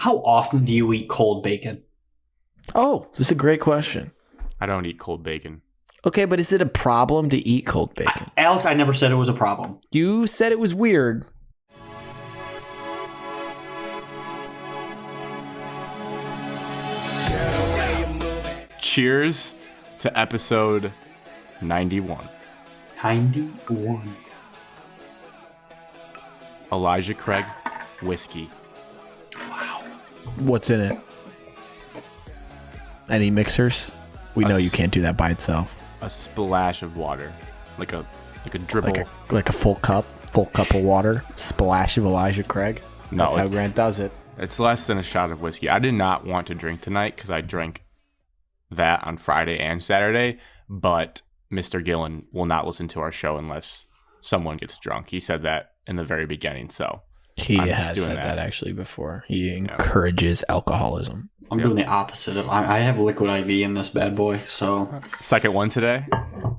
How often do you eat cold bacon? Oh, this is a great question. I don't eat cold bacon. Okay, but is it a problem to eat cold bacon? Alex, I never said it was a problem. You said it was weird. Cheers to episode 91. 91. Elijah Craig whiskey. Wow. What's in it? Any mixers? We know you can't do that by itself. A splash of water, like a dribble. Like a full cup of water. Splash of Elijah Craig. No, That's how Grant does it. It's less than a shot of whiskey. I did not want to drink tonight because I drank that on Friday and Saturday, but Mr. Gillen will not listen to our show unless someone gets drunk. He said that in the very beginning, so he has said that actually before. He encourages alcoholism. I'm doing the opposite of. I have liquid IV in this bad boy. So second one today.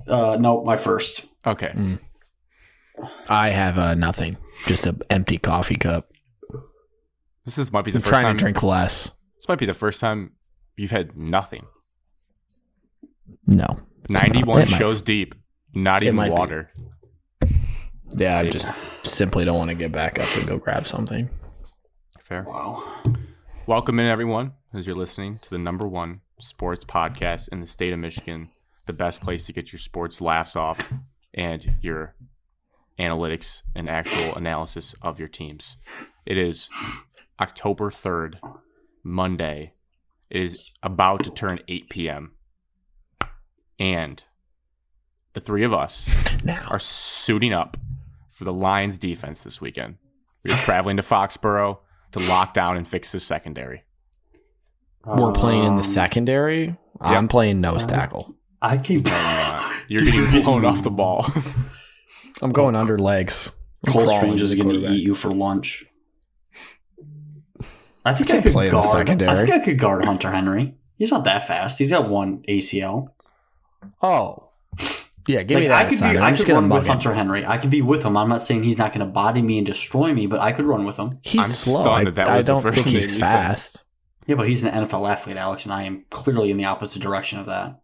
No, my first. Okay. I have nothing, just an empty coffee cup. This might be the I'm first trying time to drink less. This might be the first time you've had nothing. No. 91 shows deep, not even water. Yeah, I just simply don't want to get back up and go grab something. Fair. Wow. Welcome in, everyone, as you're listening to the #1 sports podcast in the state of Michigan, the best place to get your sports laughs off and your analytics and actual analysis of your teams. It is October 3rd, Monday. It is about to turn 8 p.m. And the three of us are suiting up for the Lions defense this weekend. We're traveling to Foxborough to lock down and fix the secondary. We're playing in the secondary? Yep. I'm playing nose tackle. I keep You're getting blown off the ball. I'm going under legs. Cole Strange is going to eat you for lunch. I think I could play in the secondary. I think I could guard Hunter Henry. He's not that fast. He's got one ACL. Oh. Yeah, give me that. I could run with Hunter Henry. I could be with him. I'm not saying he's not going to body me and destroy me, but I could run with him. He's slow. I don't think he's fast. Yeah, but he's an NFL athlete, Alex, and I am clearly in the opposite direction of that.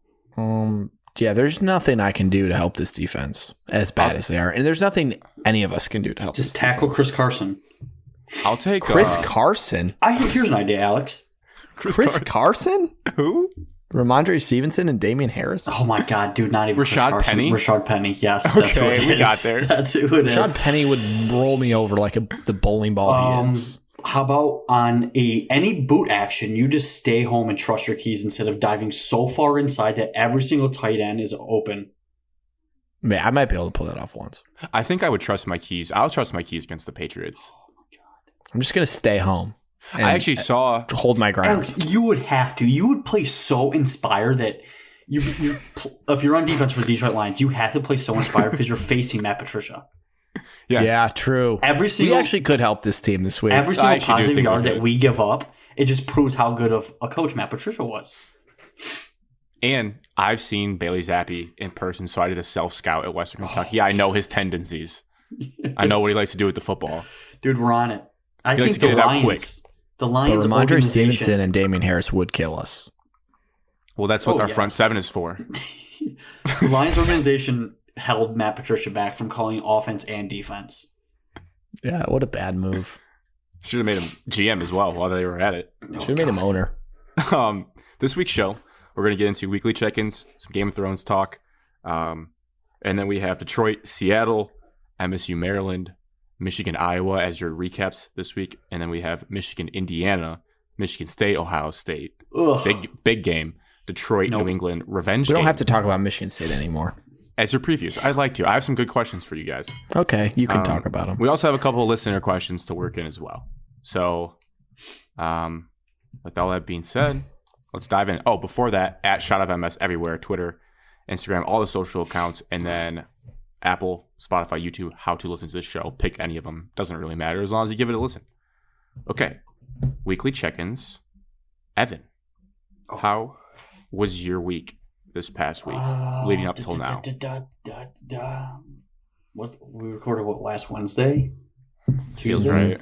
Yeah, there's nothing I can do to help this defense, as bad as they are. And there's nothing any of us can do to help Just tackle defense. Chris Carson. I'll take Chris Carson. Here's an idea, Alex. Chris Carson? Who? Ramondre Stevenson and Damian Harris? Oh my God, dude, not even Rashad Penny? Rashad Penny, yes. Okay, that's what we got there. That's who it is. Rashad Penny would roll me over like the bowling ball he is. How about on any boot action, you just stay home and trust your keys instead of diving so far inside that every single tight end is open? Man, I might be able to pull that off once. I think I would trust my keys. I'll trust my keys against the Patriots. Oh my God. I'm just going to stay home. I actually saw... Hold my ground. Alex, you would have to. You would play so inspired that if you're on defense for the Detroit Lions, you have to play so inspired because you're facing Matt Patricia. Yes. Yeah, true. We actually could help this team this week. Every single positive yard that we give up, it just proves how good of a coach Matt Patricia was. And I've seen Bailey Zappi in person, so I did a self-scout at Western Kentucky. I know his tendencies. I know what he likes to do with the football. Dude, we're on it. I think the Lions... The Lions but Ramondre Stevenson and Damian Harris would kill us. Well, that's what our front seven is for. The Lions organization held Matt Patricia back from calling offense and defense. Yeah, what a bad move. Should have made him GM as well while they were at it. Should have made him owner. This week's show, we're going to get into weekly check-ins, some Game of Thrones talk, and then we have Detroit, Seattle, MSU, Maryland, Michigan, Iowa as your recaps this week. And then we have Michigan, Indiana, Michigan State, Ohio State. Ugh. Big game. Detroit, New England, revenge game. We don't game. have to talk about Michigan State anymore. As your previews. I'd like to. I have some good questions for you guys. Okay, you can talk about them. We also have a couple of listener questions to work in as well. So, with all that being said, let's dive in. Oh, before that, at Shot of MS everywhere, Twitter, Instagram, all the social accounts, and then Apple, Spotify, YouTube, how to listen to this show. Pick any of them. Doesn't really matter as long as you give it a listen. Okay. Weekly check-ins. Evan, how was your week this past week, leading up till now? We recorded last Wednesday? Feels right.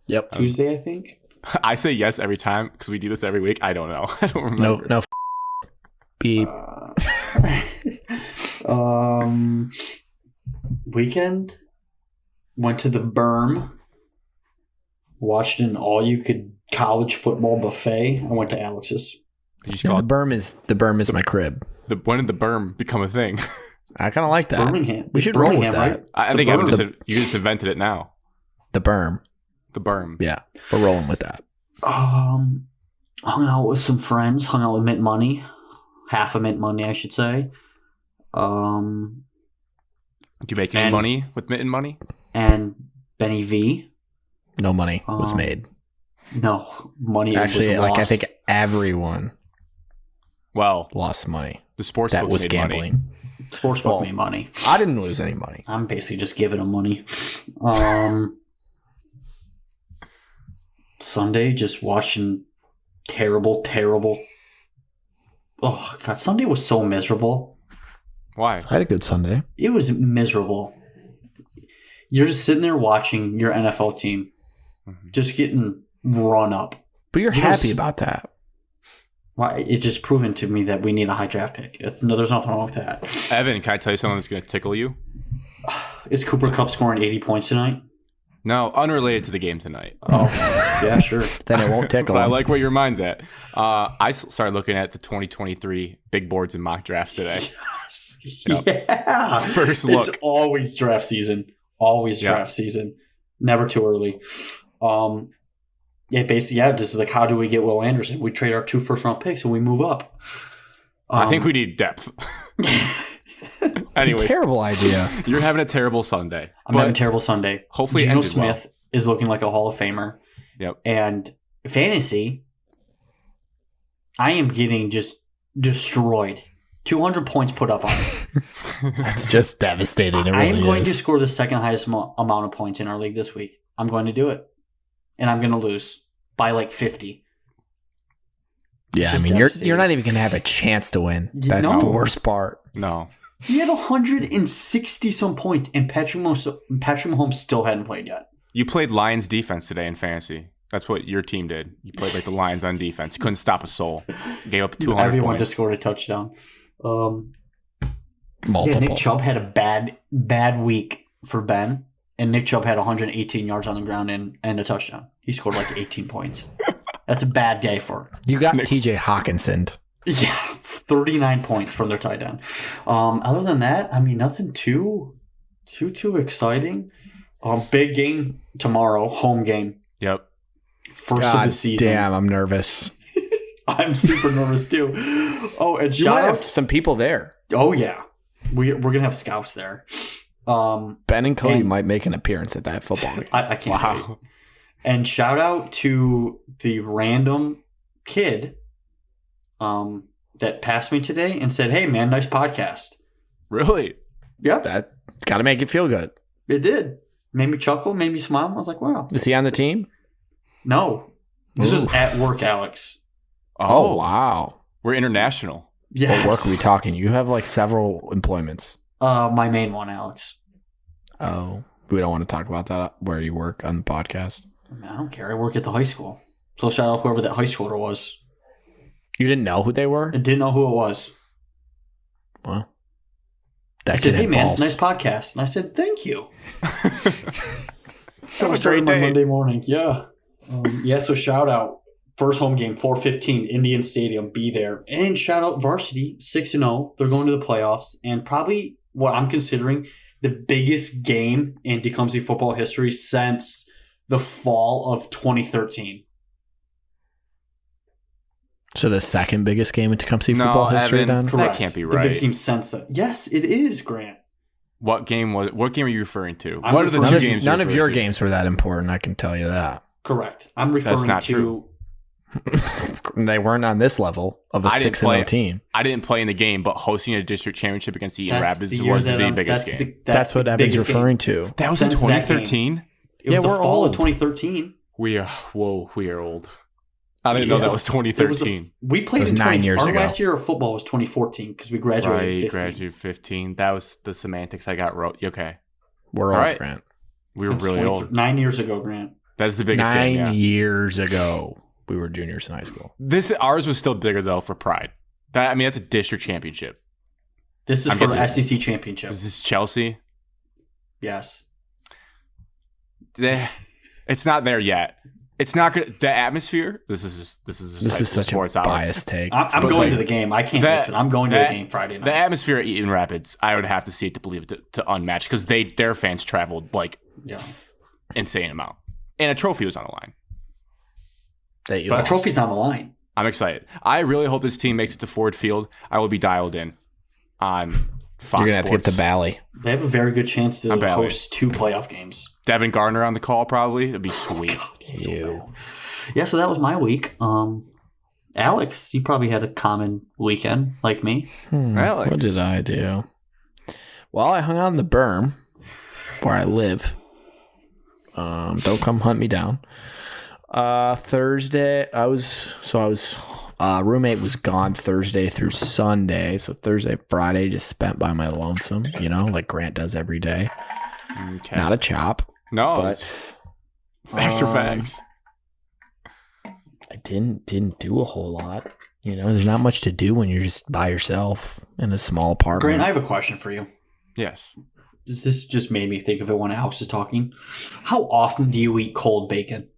Yep. Tuesday, I think. I say yes every time because we do this every week. I don't know. I don't remember. No. Beep. Weekend. Went to the Berm. Watched an all-you-could college football buffet. I went to Alex's. You just Yeah, call the berm is my crib. when did the berm become a thing? I kind of like that. Birmingham. We should It's roll with Birmingham, that. right? I think berm. you just invented it now. The berm. The berm. Yeah, we're rolling with that. Hung out with some friends. Hung out with Mint Money. Half of Mint Money, I should say. Did you make any money with Mitten Money? And Benny V. No money was made. No, money Actually, was like lost. I think everyone lost money. The sports That book was made gambling. money. Sportsbook made money. I didn't lose any money. I'm basically just giving them money. Sunday, just watching terrible. Oh, God. Sunday was so miserable. Why? I had a good Sunday. It was miserable. You're just sitting there watching your NFL team just getting run up. But you're happy about that. Why? It just proven to me that we need a high draft pick. No, there's nothing wrong with that. Evan, can I tell you something that's going to tickle you? Is Cooper Kupp scoring 80 points tonight? No, unrelated to the game tonight. Oh, yeah, sure. Then it won't tickle But I him. like where your mind's at. I started looking at the 2023 big boards and mock drafts today. Yep. Yeah. First look. It's always draft season. Always draft season. Never too early. This is like, how do we get Will Anderson? We trade our 2 first-round picks and we move up. I think we need depth. Anyways, Terrible idea. you're having a terrible Sunday. I'm having a terrible Sunday. Hopefully it Geno ended well. Smith is looking like a Hall of Famer. Yep. And fantasy, I am getting just destroyed. 200 points put up on it. That's just devastating. It I am really going to is. score the second highest amount of points in our league this week. I'm going to do it. And I'm going to lose by like 50. Yeah, I Just mean, devastating. you're not even going to have a chance to win. That's No. the worst part. No. He had 160 some points, and Patrick Mahomes still hadn't played yet. You played Lions defense today in fantasy. That's what your team did. You played like the Lions on defense. Couldn't stop a soul. Gave up 200 Everyone points. just scored a touchdown. Multiple. Yeah, Nick Chubb had a bad week for Ben, and Nick Chubb had 118 yards on the ground and a touchdown. He scored like 18 points. That's a bad day for You got TJ Hawkinson. Yeah, 39 points from their tight end. Other than that, I mean, nothing too exciting. Big game tomorrow, home game. Yep. First of the season. Damn, I'm nervous. I'm super nervous too. Oh, and You shout might have out. some people there. Oh yeah, we're gonna have scouts there. Ben and Cody And- might make an appearance at that football game. I can't. Wait. And shout out to the random kid that passed me today and said, "Hey man, nice podcast." Really? Yep, That got to make it feel good. it did. Made me chuckle, made me smile. I was like, "Wow." Is he on the team? No, this was Oof. at work, Alex. Oh, wow. We're international. Yes. What work are we talking? You have like several employments. My main one, Alex. Oh, we don't want to talk about that where you work on the podcast. I don't care. I work at the high school. So shout out whoever that high schooler was. You didn't know who they were? I didn't know who it was. Well, I that said, kid "Hey had man, balls. nice podcast." And I said, "Thank you." So I was a started great my day. Monday morning. Yeah. So shout out. First home game, 4:15, Indian Stadium. Be there. And shout out Varsity, 6-0. They're going to the playoffs. And probably what I'm considering the biggest game in Tecumseh football history since the fall of 2013. So the second biggest game in Tecumseh No, football history Evan. then? Correct. can't be The right. biggest game since that. Yes, it is, Grant. What game are you referring to? I'm What are the referring two to- games? None you're of your referring to? games were that important, I can tell you that. Correct. I'm referring not to... true. They weren't on this level of a I didn't 6-0 play. team. I didn't play in the game, but hosting a district championship against the Eaton That's Rapids year was that the I'm- biggest that's game. That's what the Evan's biggest referring game. to. That was in Since that game. 2013. It was Yeah, the we're fall old. of 2013. We are old. I didn't know that was It was 2013. we played It was in 9 years Our ago. last year of football was 2014 because we graduated in Right, 15. graduated 15. That was the semantics I got wrote. Okay, We're All old, right. Grant. we were Since really 23 old. 9 years ago, Grant. That's the biggest game. 9 years ago, we were juniors in high school. Ours was still bigger though for Pride. That's a district championship. This is for the SEC championship. Is this Chelsea? Yes. It's not there yet. It's not good. The atmosphere. This is such a biased take. I'm going to the game. I can't miss it. I'm going to the game Friday night. The atmosphere at Eaton Rapids, I would have to see it to believe it to unmatched because their fans traveled insane amount, and a trophy was on the line. But a trophy's on the line. I'm excited. I really hope this team makes it to Ford Field. I will be dialed in on Fox. You're gonna have to get the Bally. They have a very good chance to host 2 playoff games. Devin Gardner on the call, probably. It'd be sweet. Yeah, so that was my week. Alex, you probably had a common weekend like me. Alex, what did I do? Well, I hung out in the berm where I live. Don't come hunt me down. Thursday, roommate was gone Thursday through Sunday. So Thursday, Friday, just spent by my lonesome, like Grant does every day. Okay. Not a chop. No, but facts are facts. I didn't do a whole lot. There's not much to do when you're just by yourself in a small apartment. Grant, I have a question for you. Yes. This just made me think of it when Alex was talking. How often do you eat cold bacon?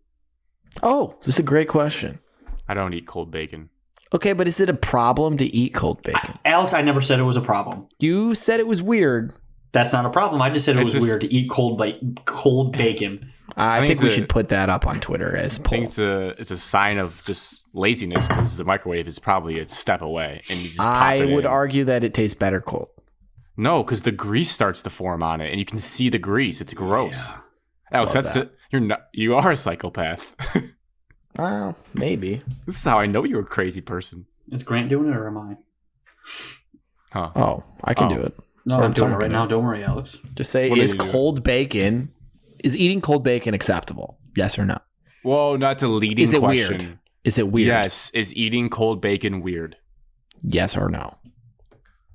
Oh, this is a great question. I don't eat cold bacon. Okay, but is it a problem to eat cold bacon? Alex, I never said it was a problem. You said it was weird. That's not a problem. I just said it was weird to eat cold bacon. I think we should put that up on Twitter as a poll. I think it's a sign of just laziness because the microwave is probably a step away, and you just pop it in. I would argue that it tastes better cold. No, because the grease starts to form on it, and you can see the grease. It's gross. Yeah. Alex, you are a psychopath. Well, maybe. This is how I know you're a crazy person. Is Grant doing it or am I? Huh. Oh, I can do it. No, I'm doing it right now. Don't worry, Alex. Just say, is eating cold bacon acceptable? Yes or no? Whoa, that's a leading question. Weird? Is it weird? Yes. Is eating cold bacon weird? Yes or no?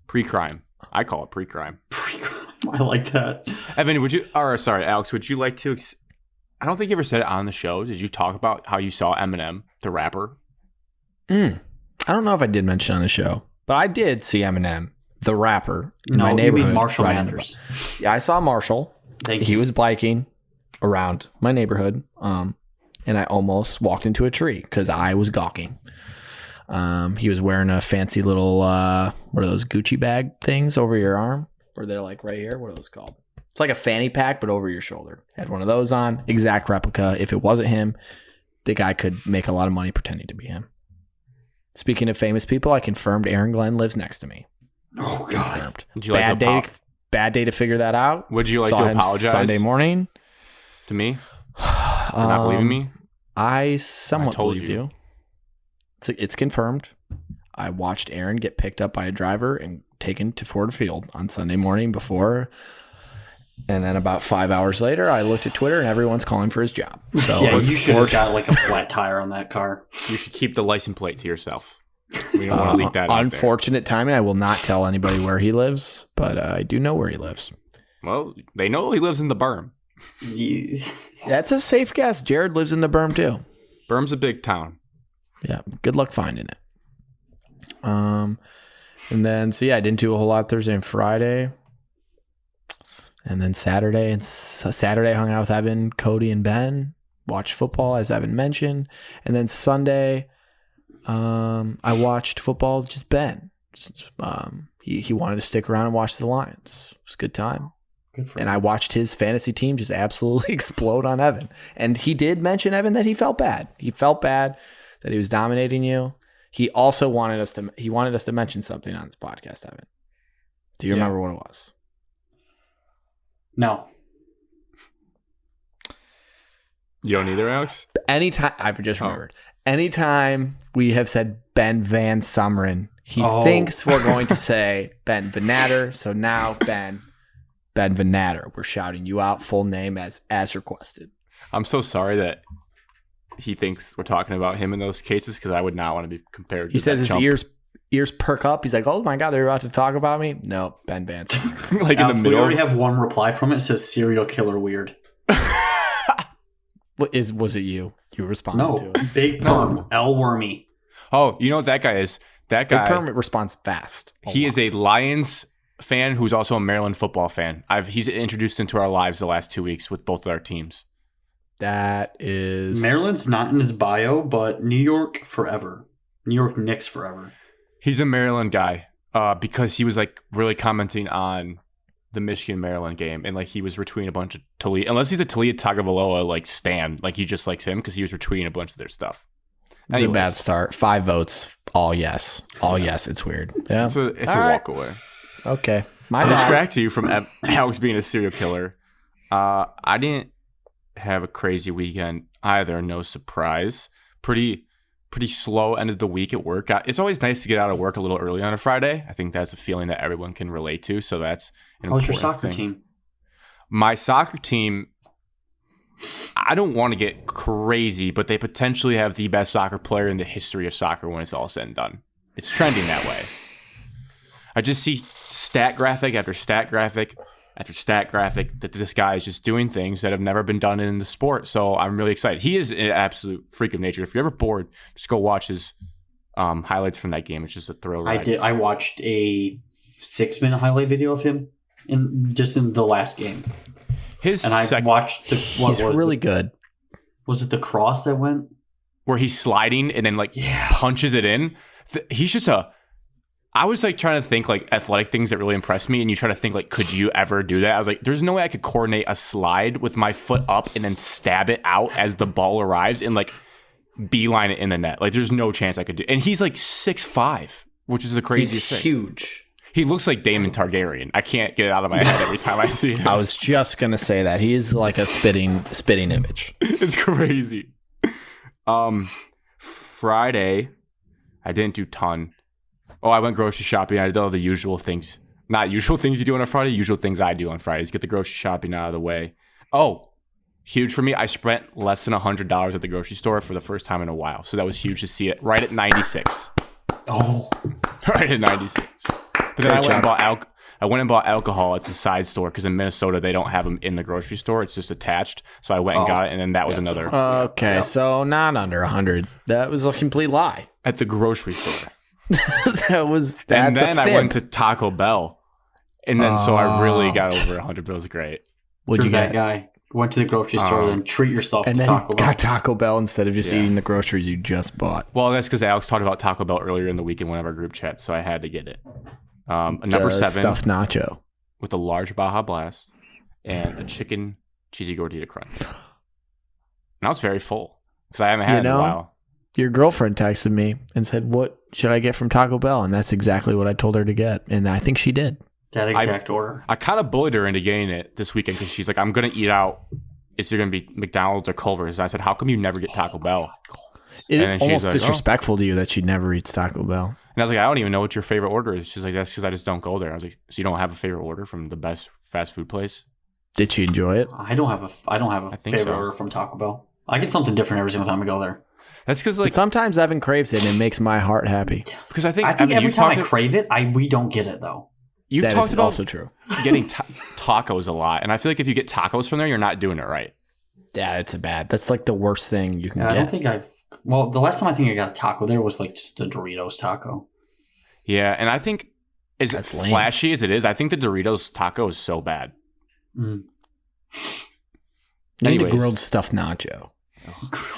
Pre-crime. I call it pre-crime. Pre-crime. I like that. Evan, Alex, would you like to... I don't think you ever said it on the show. Did you talk about how you saw Eminem, the rapper? I don't know if I did mention on the show, but I did see Eminem, the rapper, in my neighborhood. You mean Marshall Mathers. Yeah, I saw Marshall. He was biking around my neighborhood, and I almost walked into a tree because I was gawking. He was wearing a fancy little, what are those Gucci bag things over your arm? Or they're like right here? What are those called? It's like a fanny pack, but over your shoulder. Had one of those on, exact replica. If it wasn't him, the guy could make a lot of money pretending to be him. Speaking of famous people, I confirmed Aaron Glenn lives next to me. Oh, God. Confirmed. Bad day to figure that out. Would you like to apologize? Sunday morning. To me? For not believing me? I somewhat believed you. It's confirmed. I watched Aaron get picked up by a driver and taken to Ford Field on Sunday morning before. And then about 5 hours later, I looked at Twitter and everyone's calling for his job. So yeah, you should have got like a flat tire on that car. You should keep the license plate to yourself. We don't want to leak that out unfortunate timing. I will not tell anybody where he lives, but I do know where he lives. Well, they know he lives in the berm. That's a safe guess. Jared lives in the berm too. Berm's a big town. Yeah, good luck finding it. And then, I didn't do a whole lot Thursday and Friday. And then Saturday I hung out with Evan, Cody, and Ben. Watched football, as Evan mentioned. And then Sunday, I watched football with just Ben. He wanted to stick around and watch the Lions. It was a good time. Good for and him. I watched his fantasy team just absolutely explode on Evan. And he did mention, Evan, that he felt bad. He felt bad that he was dominating you. He also wanted us to mention something on this podcast, Evan. Do you remember what it was? No. You don't either, Alex? Anytime, I've just remembered. Anytime we have said Ben Van Sumeren, he thinks we're going to say Ben Van, so now Ben Van. We're shouting you out, full name as requested. I'm so sorry that he thinks we're talking about him in those cases because I would not want to be compared to He says that his ears perk up. He's like, oh my God, they're about to talk about me? No, Ben Van Like in the middle. We already have one reply from it. It says serial killer weird. Was it you? You responded to it. Big Perm, L Wormy. Oh, you know what that guy is? That guy. Big Perm responds fast. He is a Lions fan who's also a Maryland football fan. He's introduced into our lives the last 2 weeks with both of our teams. That is... Maryland's not in his bio, but New York forever. New York Knicks forever. He's a Maryland guy because he was like really commenting on the Michigan-Maryland game, and like he was retweeting a bunch of Talia. Unless he's a Talia Tagovailoa like stan, like he just likes him because he was retweeting a bunch of their stuff. It's a bad start. 5 votes. All yes. All yes. It's weird. Yeah. It's a walk away. Okay. To distract you from Alex being a serial killer, I didn't have a crazy weekend either. No surprise. Pretty slow end of the week at work. It's always nice to get out of work a little early on a Friday. I think that's a feeling that everyone can relate to. So that's an important How's your soccer thing. team? My soccer team, I don't want to get crazy, but they potentially have the best soccer player in the history of soccer when it's all said and done. It's trending that way. I just see stat graphic after stat graphic after stat graphic that this guy is just doing things that have never been done in the sport. So I'm really excited. He is an absolute freak of nature. If you're ever bored, just go watch his highlights from that game. It's just a thrill ride. I watched a 6-minute highlight video of him in the last game. I watched he's really good. Was it the cross that went? Where he's sliding and then punches it in. He's just I was like trying to think like athletic things that really impressed me, and you try to think like, could you ever do that? I was like, there's no way I could coordinate a slide with my foot up and then stab it out as the ball arrives and like beeline it in the net. Like there's no chance I could do. And he's like 6'5", which is the craziest thing. Huge. He looks like Daemon Targaryen. I can't get it out of my head every time I see him. I was just gonna say that he is like a spitting image. It's crazy. Friday, I didn't do ton. Oh, I went grocery shopping. I did all the usual things. Not usual things you do on a Friday, usual things I do on Fridays. Get the grocery shopping out of the way. Oh, huge for me. I spent less than $100 at the grocery store for the first time in a while. So that was huge to see it right at 96. Oh. Right at 96. But then I went and bought alcohol at the side store because in Minnesota, they don't have them in the grocery store. It's just attached. So I went and got it, and then that was another. Okay, so not under 100. That was a complete lie. At the grocery store. That's and then a fib. I went to Taco Bell, and then so I really got over 100. But it was great. What'd you that get? Guy went to the grocery store and treat yourself and to then Taco Bell. Got Taco Bell instead of just eating the groceries you just bought. Well, that's because Alex talked about Taco Bell earlier in the week in one of our group chats, so I had to get it. A number 7 stuffed nacho with a large Baja Blast and a chicken cheesy gordita crunch. And I was very full because I haven't had it in a while. Your girlfriend texted me and said, "What should I get from Taco Bell?" And that's exactly what I told her to get, and I think she did. That exact order. I kind of bullied her into getting it this weekend because she's like, "I'm gonna eat out. It's either gonna be McDonald's or Culver's." And I said, "How come you never get Taco Bell?" It is almost disrespectful to you that she never eats Taco Bell. And I was like, "I don't even know what your favorite order is." She's like, "That's because I just don't go there." I was like, "So you don't have a favorite order from the best fast food place?" Did she enjoy it? I don't have a favorite order from Taco Bell. I get something different every single time I go there. That's because like sometimes Evan craves it and it makes my heart happy. Because I think Evan, every time I crave it, we don't get it though. You've talked about also true. Getting tacos a lot, and I feel like if you get tacos from there, you're not doing it right. Yeah, that's like the worst thing you can get. I don't think the last time I think I got a taco there was like just the Doritos taco. Yeah, and I think as flashy as it is, I think the Doritos taco is so bad. You need a grilled stuffed nacho.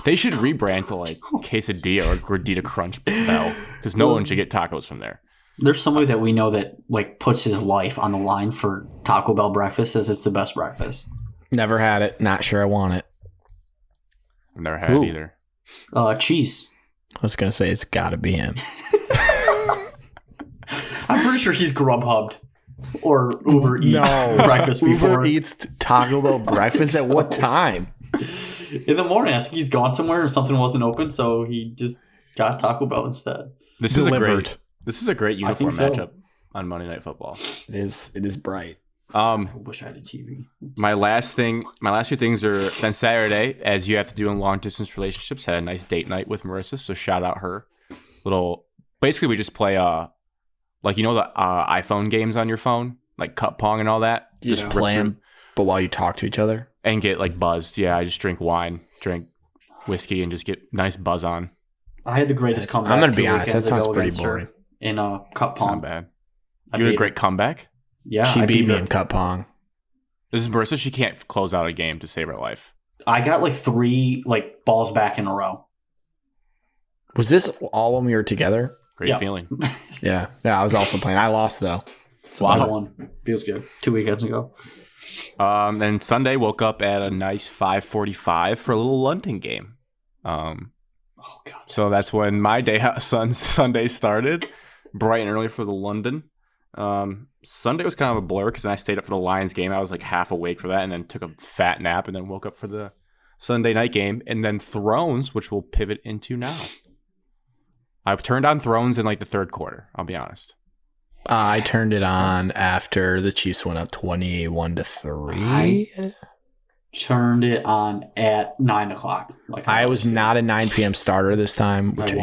They should rebrand to like quesadilla or gordita crunch bell because no one should get tacos from there. There's somebody that we know that like puts his life on the line for Taco Bell breakfast, says it's the best breakfast. Never had it. Not sure I want it. I've never had it either. Cheese. I was gonna say it's got to be him. I'm pretty sure he's Grubhubbed or Uber Eats breakfast before. Uber Eats Taco Bell breakfast at what time? In the morning. I think he's gone somewhere and something wasn't open, so he just got Taco Bell instead. This is a great uniform matchup on Monday Night Football. It is bright. I wish I had a TV. My last two things are then Saturday, as you have to do in long distance relationships. Had a nice date night with Marissa, so shout out her. Basically, we just play like the iPhone games on your phone, like cup pong and all that. You just play them, but while you talk to each other. And get like buzzed. Yeah, I just drink wine, drink whiskey, and just get nice buzz on. I had the greatest comeback. I'm going to be honest. That sounds pretty boring. In cup It's pong. not bad. You had a great comeback? Yeah. She beat me in cup pong. This is Marissa. She can't close out a game to save her life. I got like 3 like balls back in a row. Was this all when we were together? Great feeling. Yeah. I was also playing. I lost though. It's a lot of one. Feels good. 2 weekends ago. Then Sunday woke up at a nice 5:45 for a little London game. Oh God. So that's when my Sunday started, bright and early for the London. Sunday was kind of a blur because then I stayed up for the Lions game. I was like half awake for that, and then took a fat nap, and then woke up for the Sunday night game, and then Thrones, which we'll pivot into now. I turned on Thrones in like the third quarter. I'll be honest. I turned it on after the Chiefs went up 21-3. I turned it on at 9 o'clock. Like I was not a 9 p.m. starter this time, which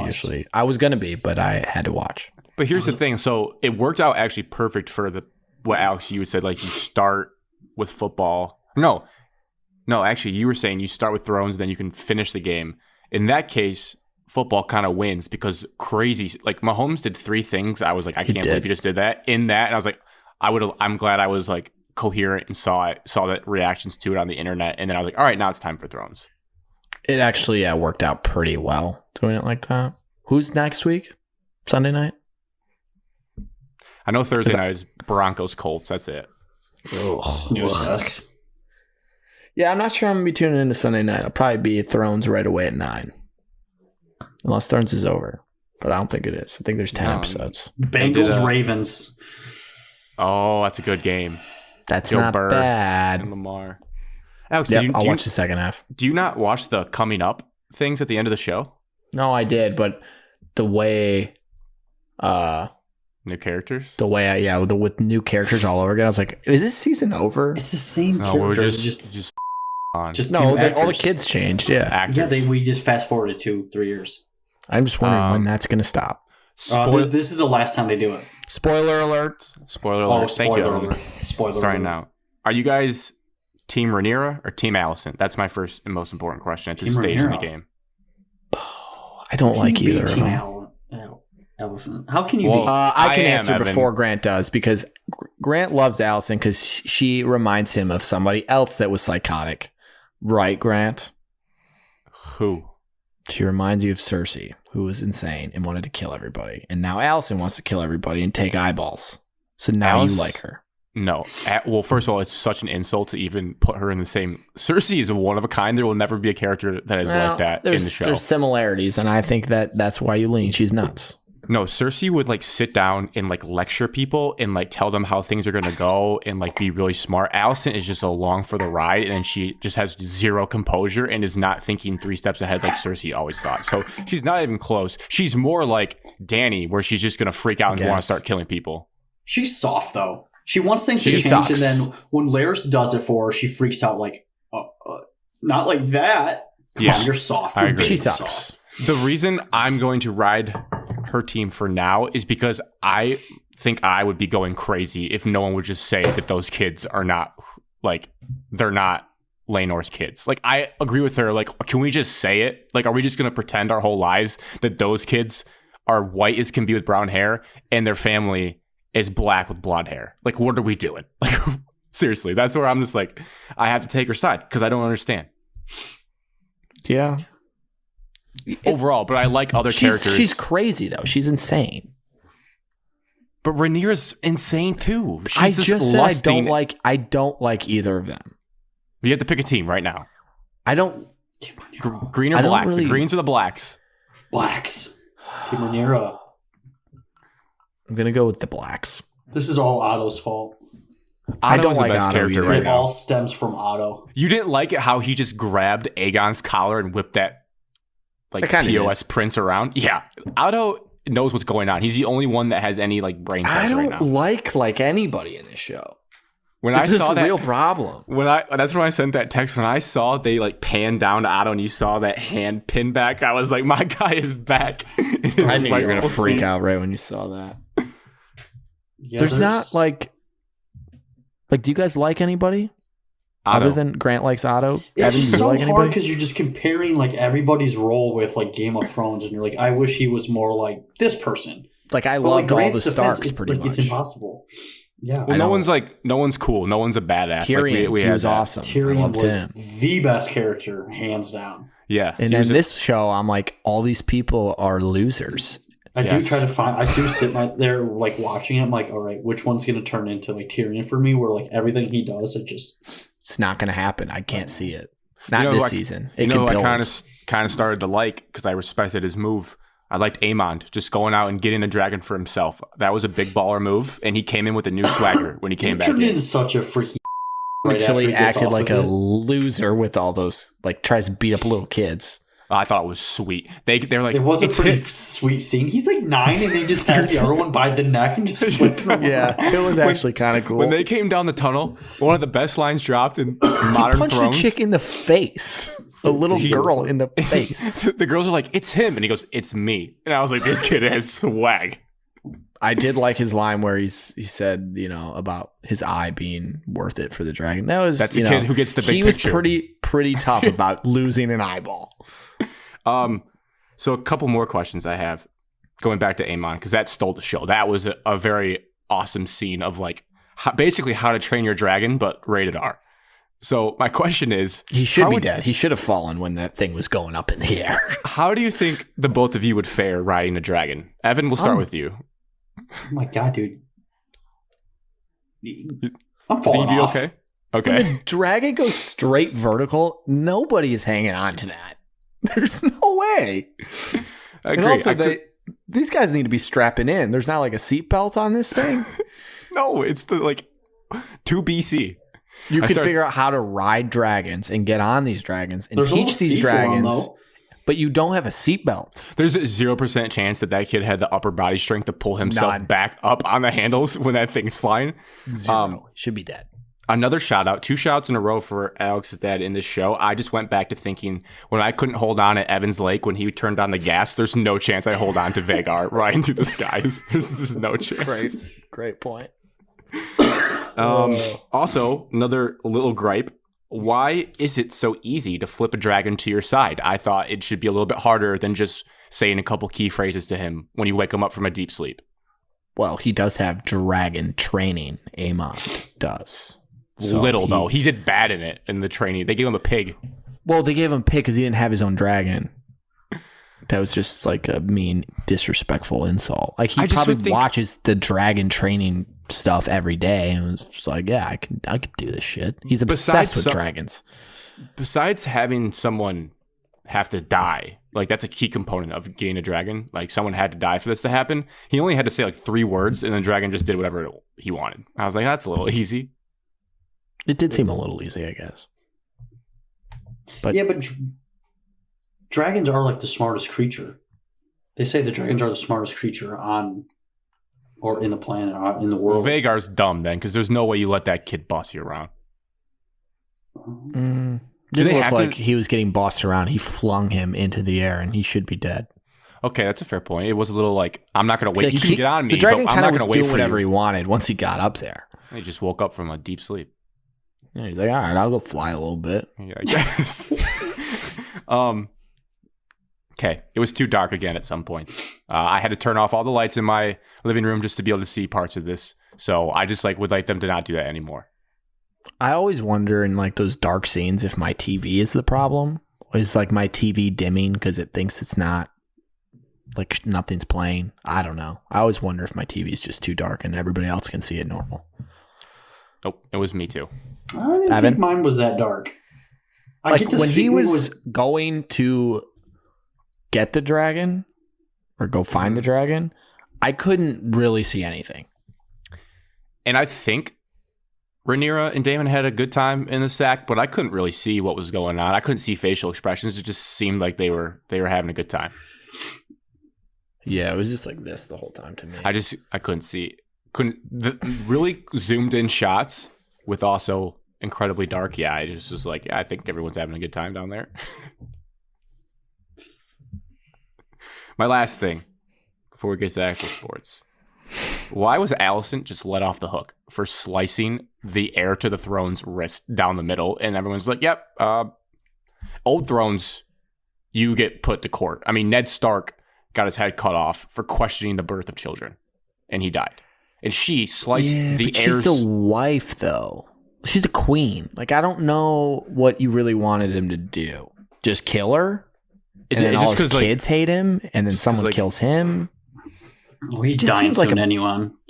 I was going to be, but I had to watch. But here's the thing. So it worked out actually perfect for what Alex, you said, like you start with football. No, actually you were saying you start with Thrones, then you can finish the game. In that case, football kind of wins because crazy, like Mahomes did 3 things. I was like, I can't believe you just did that in that. And I was like, I'm glad I was like coherent and saw the reactions to it on the internet. And then I was like, all right, now it's time for Thrones. It actually worked out pretty well doing it like that. Who's next week? Sunday night? I know Thursday night is Broncos Colts. That's it. Snooze fest. Yeah, I'm not sure I'm going to be tuning into Sunday night. I'll probably be Thrones right away at 9. Unless Thrones is over. But I don't think it is. I think there's 10 episodes. Bengals, Ravens. Oh, that's a good game. That's Joe not Burrow bad. And Lamar. Alex, I'll watch the second half. Do you not watch the coming up things at the end of the show? No, I did, but the way... New characters? With new characters all over again. I was like, is this season over? It's the same No, characters. we're just on. All the kids changed, yeah. Actors. Yeah, we just fast forwarded 2-3 years. I'm just wondering when that's going to stop. This is the last time they do it. Spoiler alert. Spoiler alert. Thank you. Alert. Spoiler Starting alert. now. Are you guys Team Rhaenyra or Team Allison? That's my first and most important question at this stage in the game. I don't like either of them. Allison. How can you be? I can answer before Grant does because Grant loves Allison because she reminds him of somebody else that was psychotic. Right, Grant? Who? She reminds you of Cersei, who was insane and wanted to kill everybody. And now Allison wants to kill everybody and take eyeballs. So now you like her. No. Well, first of all, it's such an insult to even put her in the same... Cersei is a one of a kind. There will never be a character that is like that in the show. There's similarities, and I think that's why you lean. She's nuts. No, Cersei would like sit down and like lecture people and like tell them how things are going to go and like be really smart. Allison is just along for the ride, and then she just has zero composure and is not thinking 3 steps ahead like Cersei always thought. So she's not even close. She's more like Dany, where she's just going to freak out and want to start killing people. She's soft though. She wants things to change, sucks. And then when Larys does it for her, she freaks out like, not like that. Come on, you're soft. I agree. She sucks. Soft. The reason I'm going to ride her team for now is because I think I would be going crazy if no one would just say that those kids are not, like, they're not Laenor's kids. Like, I agree with her. Like, can we just say it? Like, are we just going to pretend our whole lives that those kids are white as can be with brown hair and their family is black with blonde hair? Like, what are we doing? Like, seriously, that's where I'm just like, I have to take her side because I don't understand. Yeah. Overall, but I like other characters. She's crazy though. She's insane. But Rhaenyra's insane too. I just said I don't like either of them. You have to pick a team right now. I don't. Green or black? The greens or the blacks? Blacks. Team Rhaenyra. I'm gonna go with the blacks. This is all Otto's fault. I don't like the best Otto character either. right It now. all stems from Otto. You didn't like it how he just grabbed Aegon's collar and whipped that like POS prince around? Yeah. Otto knows what's going on. He's the only one that has any like brain cells right now. I don't like anybody in this show. When this I is saw the that real problem. That's when I sent that text. When I saw they like panned down to Otto and you saw that hand pin back, I was like, my guy is back. I knew you were gonna freak out right when you saw that. Yeah, there's not like do you guys like anybody? Other than Grant likes Otto, it's Evan, just do you so like hard anybody? because you're just comparing like everybody's role with like Game of Thrones, and you're like, I wish he was more like this person. Like I But loved all Grant's the defense, Starks pretty much. It's impossible. Yeah. Well, no one's cool. No one's a badass. Tyrion, he was that. awesome. Tyrion I loved was him. the best character, hands down. Yeah. And then this show, I'm like, all these people are losers. I do sit there like watching him, like, all right, which one's going to turn into like Tyrion for me? Where like everything he does, it's not going to happen. I can't see it. Not this season. I kind of started to like because I respected his move. I liked Aemond just going out and getting a dragon for himself. That was a big baller move, and he came in with a new swagger when he came back in. He turned into such a freaky until he acted like a loser with all those, like tries to beat up little kids. I thought it was sweet. They're like, it was a pretty sweet scene. He's like 9 and they just has the other one by the neck and just flipping him around. It was actually kind of cool. When they came down the tunnel, one of the best lines dropped in Modern Thrones. He punched a chick in the face. A little girl in the face. The girls are like, it's him. And he goes, it's me. And I was like, this kid has swag. I did like his line where he said, about his eye being worth it for the dragon. That's the kid who gets the big picture. He was pretty tough about losing an eyeball. So a couple more questions I have going back to Aemon, because that stole the show. That was a very awesome scene of like basically How to Train Your Dragon, but rated R. So my question is, he should be dead. He should have fallen when that thing was going up in the air. How do you think the both of you would fare riding a dragon? Evan, we'll start with you. Oh my god, dude! I'm falling off. Okay. When the dragon goes straight vertical, nobody is hanging on to that. There's no way. I agree. And also, these guys need to be strapping in. There's not like a seatbelt on this thing. No, it's 2 BC. You could figure out how to ride dragons and get on these dragons and teach these dragons. But you don't have a seatbelt. There's a 0% chance that kid had the upper body strength to pull himself back up on the handles when that thing's flying. 0. Should be dead. Another shout out, 2 shouts in a row for Alex's dad in this show. I just went back to thinking when I couldn't hold on at Evans Lake when he turned on the gas, there's no chance I hold on to Vhagar riding through the skies. There's no chance. Great point. Also, another little gripe. Why is it so easy to flip a dragon to your side? I thought it should be a little bit harder than just saying a couple key phrases to him when you wake him up from a deep sleep. Well, he does have dragon training. Aemond does. So though. He did bad in it in the training. They gave him a pig. Well, they gave him a pig because he didn't have his own dragon. That was just like a mean, disrespectful insult. Like he probably watches the dragon training stuff every day and was just like, yeah, I could do this shit. He's obsessed with dragons. Besides having someone have to die, like that's a key component of getting a dragon. Like someone had to die for this to happen. He only had to say like 3 words and the dragon just did whatever he wanted. I was like, that's a little easy. It did seem a little easy, I guess. But dragons are like the smartest creature. They say the dragons are the smartest creature on or in the planet, in the world. Well, Vhagar's dumb then, because there's no way you let that kid boss you around. Do they have like he was getting bossed around? He flung him into the air, and he should be dead. Okay, that's a fair point. It was a little like, I'm not going to wait. You can get on me, the dragon but I'm not going to wait for you. Whatever he wanted once he got up there. He just woke up from a deep sleep. Yeah, he's like, all right, I'll go fly a little bit. Yeah, I guess. Okay, it was too dark again at some points. I had to turn off all the lights in my living room just to be able to see parts of this. So I just would like them to not do that anymore. I always wonder in like those dark scenes if my TV is the problem. Is like my TV dimming because it thinks it's not like nothing's playing. I don't know. I always wonder if my TV is just too dark and everybody else can see it normal. Nope, it was me too. I didn't think mine was that dark. Like when he was going to get the dragon or go find the dragon, I couldn't really see anything. And I think Rhaenyra and Daemon had a good time in the sack, but I couldn't really see what was going on. I couldn't see facial expressions. It just seemed like they were having a good time. Yeah, it was just like this the whole time to me. I couldn't see. Really zoomed in shots with also incredibly dark. Yeah, I just was like, yeah, I think everyone's having a good time down there. My last thing before we get to actual sports. Why was Allison just let off the hook for slicing the heir to the throne's wrist down the middle? And everyone's like, yep, old thrones, you get put to court. I mean, Ned Stark got his head cut off for questioning the birth of children, and he died. And she sliced the heir's... She's the wife, though. She's the queen. Like, I don't know what you really wanted him to do. Just kill her? And then all his kids hate him, and then someone kills him? Well, he's dying soon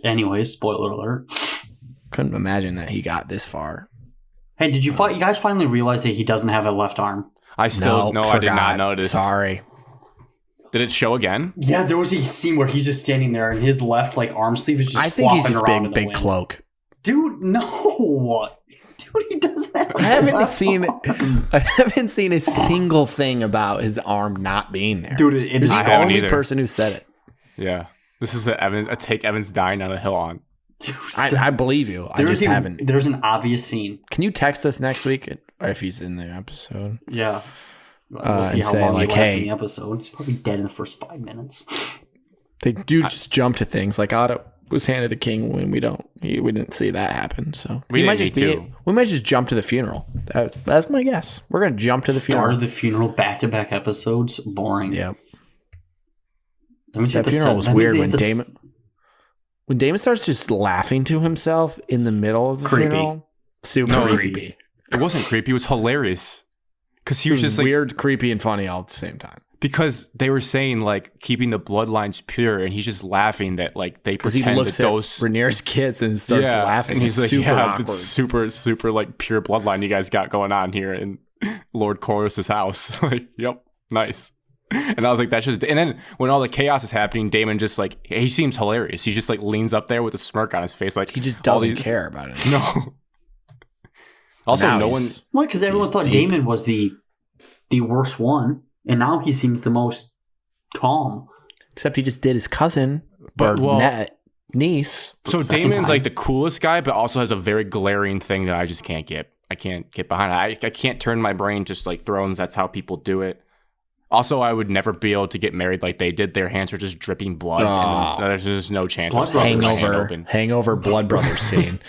anyways, spoiler alert. Couldn't imagine that he got this far. Hey, did you guys finally realize that he doesn't have a left arm? I did not notice. Sorry. Did it show again? Yeah, there was a scene where he's just standing there and his left arm sleeve is just flopping around in the wind. Big cloak. Dude, no. Dude, he doesn't have I haven't seen a single thing about his arm not being there. Dude, it is the only person who said it. Yeah. This is a take Evans dying on a hill on. Dude, I believe you. I just haven't. There's an obvious scene. Can you text us next week or if he's in the episode? Yeah. We'll see how long he lasts in the episode. He's probably dead in the first 5 minutes. They do just jump to things like Otto was handed the king when we didn't see that happen. So we might just jump to the funeral. That's my guess. We're gonna jump to the funeral. Start of the funeral, back-to-back episodes. Boring. Yeah. That funeral was weird when Damon starts just laughing to himself in the middle of the funeral. Super creepy. It wasn't creepy. It was hilarious. Because he was just weird, creepy, and funny all at the same time. Because they were saying like keeping the bloodlines pure, and he's just laughing that like they pretend he looks that those at Rhaenyra's kids and starts laughing. And he's like, awkward. It's super like pure bloodline you guys got going on here in Lord Corlys's house. Like, yep, nice. And I was like, that's just. And then when all the chaos is happening, Damon just like he seems hilarious. He just like leans up there with a smirk on his face, like he just doesn't care about it. No. Also, now Why? Because everyone thought Damon was the worst one, and now he seems the most calm. Except he just did his cousin, niece. So Damon's like the coolest guy, but also has a very glaring thing that I just can't get. I can't get behind. I can't turn my brain just like Thrones. That's how people do it. Also, I would never be able to get married like they did. Their hands are just dripping blood. And there's just no chance. Hangover Blood Brothers scene.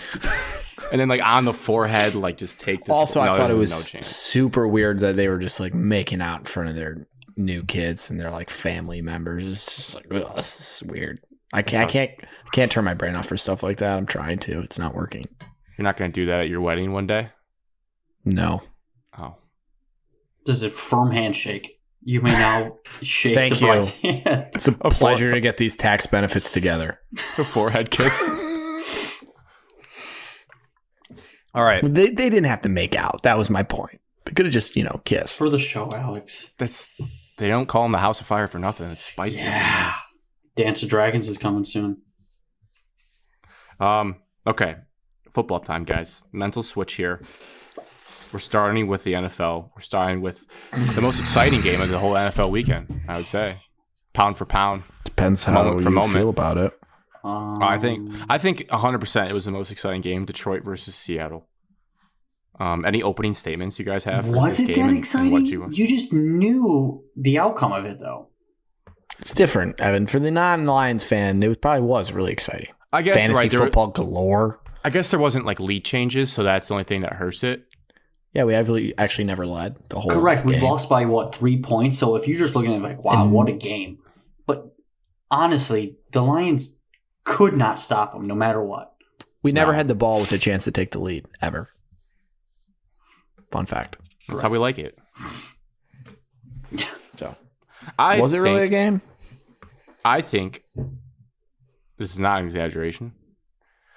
And then like on the forehead, like just take this. Also, I thought it was super weird that they were just like making out in front of their new kids and their like family members. It's just like, this is weird. I can't turn my brain off for stuff like that. I'm trying to. It's not working. You're not going to do that at your wedding one day? No. Oh. This is a firm handshake. You may now shake the bride's hand. It's a pleasure to get these tax benefits together. A forehead kiss. All right. They didn't have to make out. That was my point. They could have just, kissed. For the show, Alex. They don't call them the House of Fire for nothing. It's spicy. Yeah. Dance of Dragons is coming soon. Okay. Football time, guys. Mental switch here. We're starting with the NFL. We're starting with the most exciting game of the whole NFL weekend, I would say. Pound for pound. Depends how you feel about it. I think 100% it was the most exciting game, Detroit versus Seattle. Any opening statements you guys have? Was it that exciting? You just knew the outcome of it, though. It's different, Evan. For the non-Lions fan, it probably was really exciting. I guess fantasy football galore. I guess there wasn't like lead changes, so that's the only thing that hurts it. Yeah, we actually never led the whole Correct. game. We lost by 3 points. So if you're just looking at it like, wow, what a game. But honestly, the Lions could not stop them no matter what. We never had the ball with a chance to take the lead, ever. Fun fact. That's how we like it. So, was it really a game? I think, this is not an exaggeration,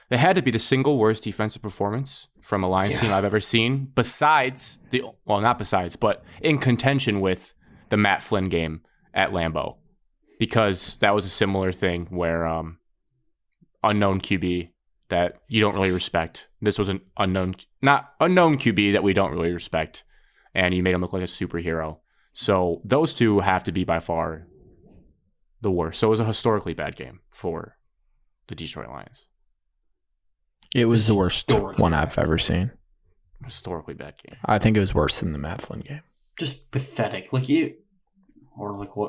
they had to be the single worst defensive performance from a Lions team I've ever seen, but in contention with the Matt Flynn game at Lambeau, because that was a similar thing where unknown QB that you don't really respect. This was an unknown QB that we don't really respect, and you made him look like a superhero. So those two have to be by far the worst. So it was a historically bad game for the Detroit Lions. It was the worst one I've ever seen. Historically bad game. I think it was worse than the Matt Flynn game. Just pathetic. What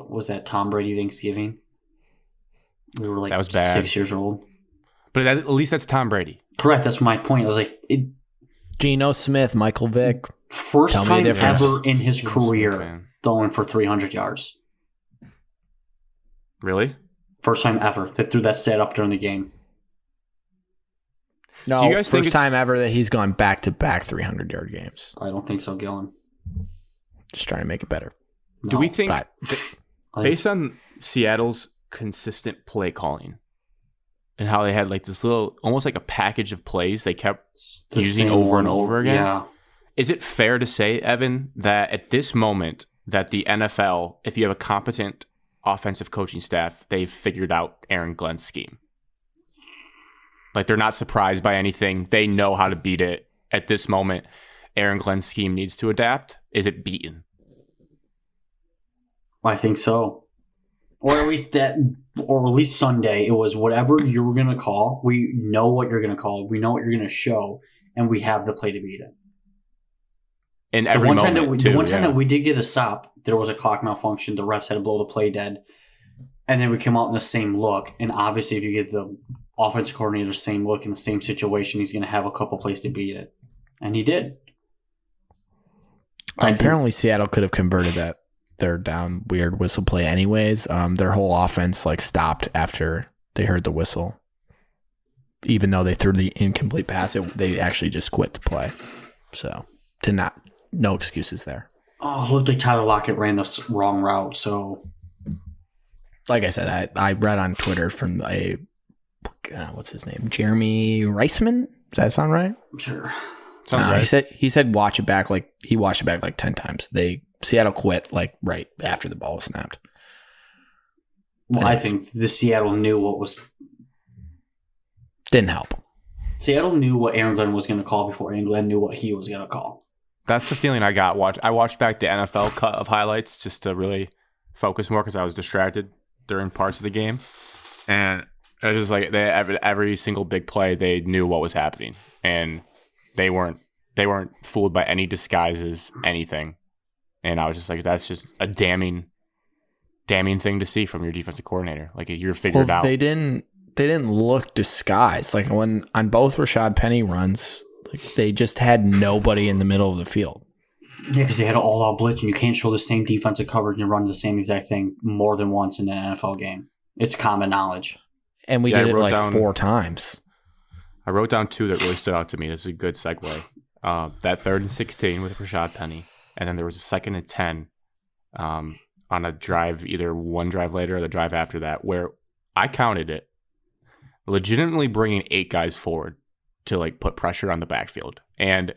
was that, Tom Brady Thanksgiving? We were like that was bad. 6 years old. But at least that's Tom Brady. Correct. That's my point. I was like, Geno Smith, Michael Vick. First time ever in his career throwing for 300 yards. Really? First time ever that threw that stat up during the game. No, you guys first time ever that he's gone back-to-back 300-yard games. I don't think so, Gillen. Just trying to make it better. Do we think, based on Seattle's consistent play calling and how they had like this little, almost like a package of plays they kept using over and over again, is it fair to say, Evan, that at this moment that the NFL, if you have a competent offensive coaching staff, they've figured out Aaron Glenn's scheme? Like, they're not surprised by anything. They know how to beat it. At this moment, Aaron Glenn's scheme needs to adapt. Is it beaten? I think so. Or at least Sunday, it was whatever you were going to call. We know what you're going to call. We know what you're going to show, and we have the play to beat it. In every moment, the one time that we did get a stop, there was a clock malfunction. The refs had to blow the play dead. And then we came out in the same look. And obviously, if you get the offensive coordinator the same look in the same situation, he's going to have a couple plays to beat it. And he did. Apparently, Seattle could have converted that third down weird whistle play anyways. Their whole offense stopped after they heard the whistle. Even though they threw the incomplete pass, they actually just quit the play. So, no excuses there. Oh, it looked like Tyler Lockett ran the wrong route, so... Like I said, I read on Twitter from what's his name? Jeremy Reisman? Does that sound right? Sure. Sounds right. He said watch it back he watched it back 10 times. Seattle quit right after the ball was snapped. Well, I think the Seattle knew what was... Didn't help. Seattle knew what Aaron Glenn was going to call before Aaron Glenn knew what he was going to call. That's the feeling I got. I watched back the NFL cut of highlights just to really focus more because I was distracted during parts of the game. And it was just like every single big play, they knew what was happening. And they weren't fooled by any disguises, anything. And I was just like, that's just a damning thing to see from your defensive coordinator. Like, you're figured out. They didn't look disguised. Like, when on both Rashad Penny runs, they just had nobody in the middle of the field. Yeah, because they had an all-out blitz, and you can't show the same defensive coverage and run the same exact thing more than once in an NFL game. It's common knowledge. And we did it 4 times. I wrote down 2 that really stood out to me. This is a good segue. That 3rd and 16 with Rashad Penny, and then there was a 2nd and 10 on a drive, either one drive later or the drive after that, where I counted it, legitimately bringing 8 guys forward to put pressure on the backfield. And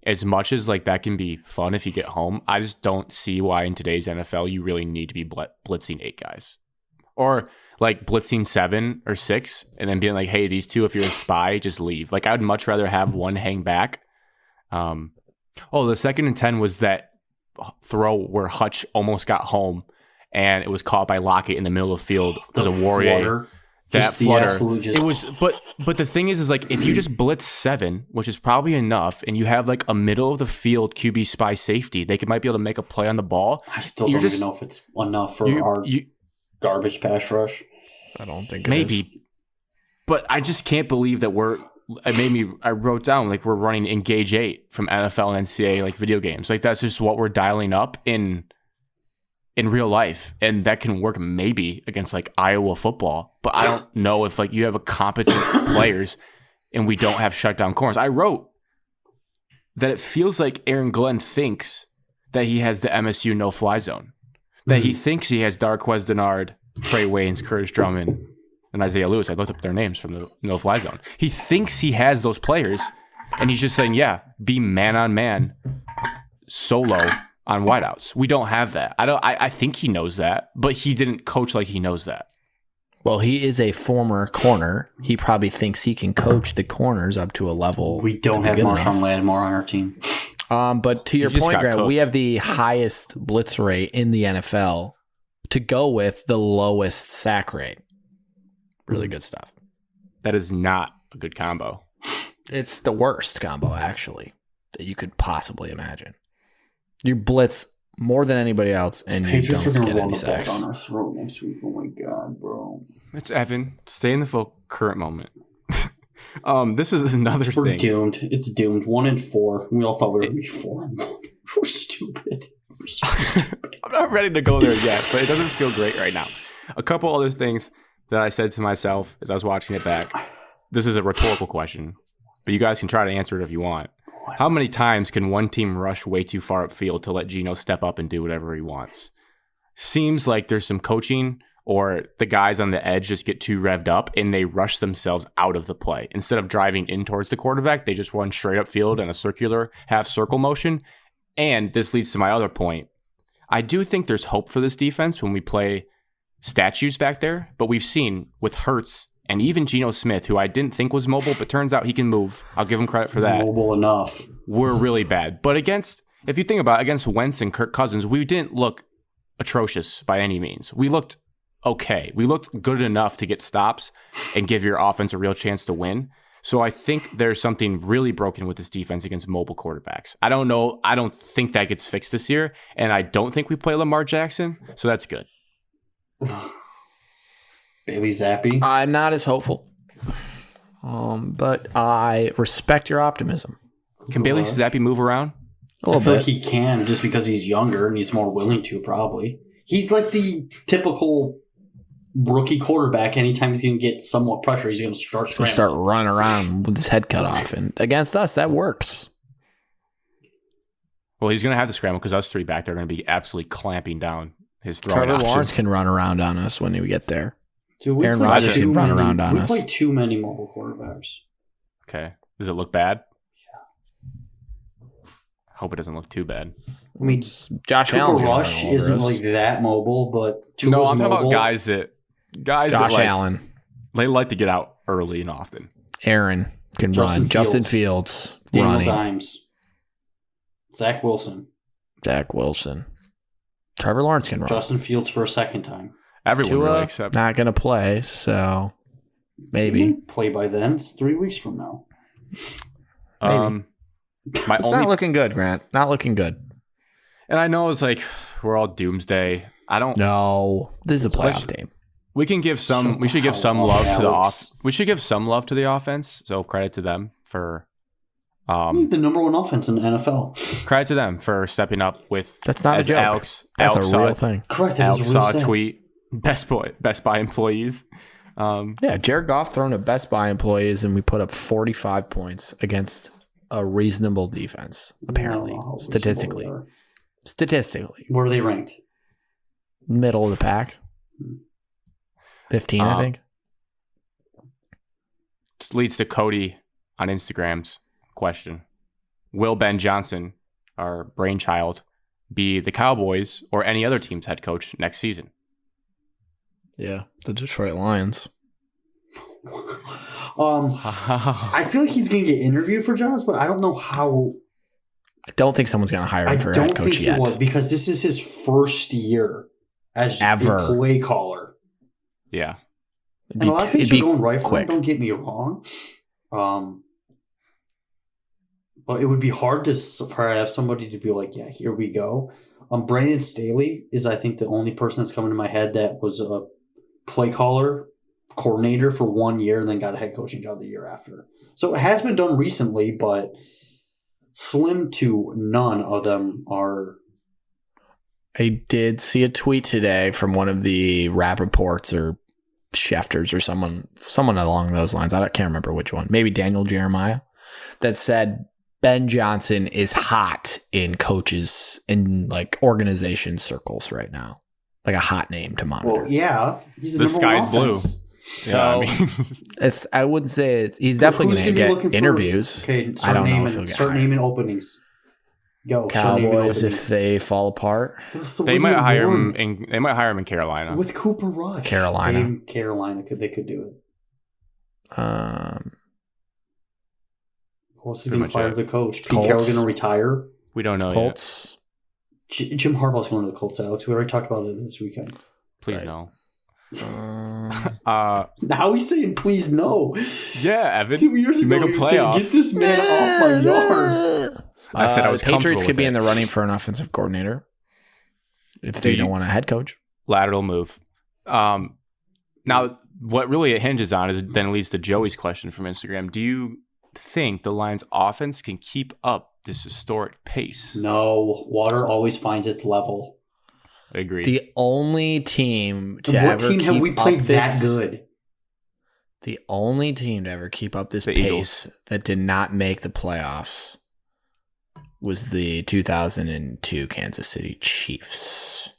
as much as that can be fun if you get home, I just don't see why in today's NFL you really need to be blitzing 8 guys. Or blitzing 7 or 6 and then being like, hey, these 2, if you're a spy, just leave. I would much rather have one hang back. The 2nd and 10 was that throw where Hutch almost got home and it was caught by Lockett in the middle of the field. The Warrior. That flutter. It was, but the thing is if you just blitz 7, which is probably enough, and you have a middle of the field QB spy safety, they might be able to make a play on the ball. I still don't even know if it's enough for our garbage pass rush. I don't think maybe, but I just can't believe that I wrote down we're running Engage 8 from NFL and NCAA video games. That's just what we're dialing up in real life, and that can work maybe against Iowa football, but I don't know if you have a competent players and we don't have shutdown corners. I wrote that it feels like Aaron Glenn thinks that he has the MSU no-fly zone, that he thinks he has Darqueze Dennard, Trey Waynes, Curtis Drummond, and Isaiah Lewis. I looked up their names from the no-fly zone. He thinks he has those players, and he's just saying, yeah, be man-on-man, solo on wideouts. We don't have that. I think he knows that, but he didn't coach like he knows that. Well, he is a former corner. He probably thinks he can coach the corners up to a level. We don't have Marshawn Lattimore on our team. But to your point, Grant, we have the highest blitz rate in the NFL to go with the lowest sack rate. Really good stuff. That is not a good combo. It's the worst combo, actually, that you could possibly imagine. You blitz more than anybody else, and you Patriots are don't going to get run any the back sacks. on our throat next week. Oh my god, bro. It's Evan. Stay in the current moment. This is another We're thing. doomed. It's doomed. 1-4. We all thought we were going to be 4-1. We're stupid. We're so stupid. I'm not ready to go there yet, but it doesn't feel great right now. A couple other things that I said to myself as I was watching it back. This is a rhetorical question, but you guys can try to answer it if you want. How many times can one team rush way too far upfield to let Geno step up and do whatever he wants? Seems like there's some coaching, or the guys on the edge just get too revved up and they rush themselves out of the play. Instead of driving in towards the quarterback, they just run straight upfield in a circular half circle motion. And this leads to my other point. I do think there's hope for this defense when we play statues back there, but we've seen with Hurts and even Geno Smith, who I didn't think was mobile, but turns out he can move. I'll give him credit for that. Mobile enough. We're really bad. But if you think about it, against Wentz and Kirk Cousins, we didn't look atrocious by any means. We looked okay. We looked good enough to get stops and give your offense a real chance to win. So I think there's something really broken with this defense against mobile quarterbacks. I don't know. I don't think that gets fixed this year. And I don't think we play Lamar Jackson. So that's good. Bailey Zappi. I'm not as hopeful, but I respect your optimism. Can Bailey Zappi move around? A I little feel bit. like he can, just because he's younger and he's more willing to, probably. He's like the typical rookie quarterback. Anytime he's going to get somewhat pressure, he's going to start He'll scrambling. start running around with his head cut off, and against us, that works. Well, he's going to have to scramble because us three back there are going to be absolutely clamping down his throwing Trevor options. Lawrence can run around on us when we get there. Dude, we Aaron play Rodgers too can run many- around on us. We play too many mobile quarterbacks. Okay. Does it look bad? I hope it doesn't look too bad. I mean, Josh Cooper Allen's gonna Rush run all over isn't us. like that mobile, but Tua's No, I'm talking mobile. about guys that Josh like, Allen, they like to get out early and often. Aaron can Justin run. Justin Fields. Fields Daniel running. Dimes. Zach Wilson. Zach Wilson. Trevor Lawrence can run. Justin Fields for a second time. Everyone Tua really except not going to play, so He maybe. won't play by then. It's 3 weeks from now. my It's only not looking good, Grant. Not looking good. and I know it's like we're all doomsday. I don't No, this is a playoff team. we can give some Shut we should the give hell some up, love to the Alex. we should give some love to the offense. So credit to them for The number one offense in the NFL. credit to them for stepping up with That's not a as joke. Alex That's Alex a real saw, thing. Correct. That is Alex a real saw a stat. tweet. Best Buy employees. Yeah, Jared Goff thrown at Best Buy employees, and we put up 45 points against a reasonable defense, apparently, I don't know how statistically. reasonable they are. Statistically. Where are they ranked? Middle of the pack. 15, I think. Leads to Cody on Instagram's question. Will Ben Johnson, our brainchild, be the Cowboys or any other team's head coach next season? Yeah, the Detroit Lions. I feel like he's going to get interviewed for jobs, but I don't know how. I don't think someone's going to hire I him for a don't head think coach he yet. was, because this is his first year as Ever. a play caller. Yeah. It'd And a lot of things it'd are going right for him, quick. don't get me wrong. But it would be hard to have somebody to be like, yeah, here we go. Brandon Staley is, I think, the only person that's coming to my head that was a play caller coordinator for 1 year and then got a head coaching job the year after. So it has been done recently, but slim to none of them are. I did see a tweet today from one of the Rappaports or Schefters or someone along those lines. I can't remember which one. Maybe Daniel Jeremiah, that said Ben Johnson is hot in coaches in like organization circles right now, like a hot name to monitor. Well, yeah, he's The the number one sky's blue. offense. So Yeah, I mean, I wouldn't say he's definitely Who's going to gonna be get looking for- interviews. Okay, I start don't know naming, if he'll get start hired. naming openings. Go. Start naming Cowboys, openings. if they fall apart, they might hire him in Carolina. with Cooper Rush. Carolina. Carolina they could do it. Who's Pretty going to much fire it. the coach? Pete Colts. Carroll going to retire? We don't know Colts. Jim Harbaugh's going to the Colts, Alex. We already talked about it this weekend. yet. Please Right. no. Now he's saying, please no. Yeah, Evan. 2 years You ago, make a he was saying, playoff. get this man off my yard. I said I was the Patriots comfortable could be with in it. the running for an offensive coordinator. if they don't want a head coach. Lateral move. Now, what really it hinges on is then leads to Joey's question from Instagram. Do you think the Lions' offense can keep up this historic pace? No. Water always finds its level. Agreed. The only team to What ever team keep have we played up this, that good? The only team to ever keep up this The pace Eagles. that did not make the playoffs was the 2002 Kansas City Chiefs.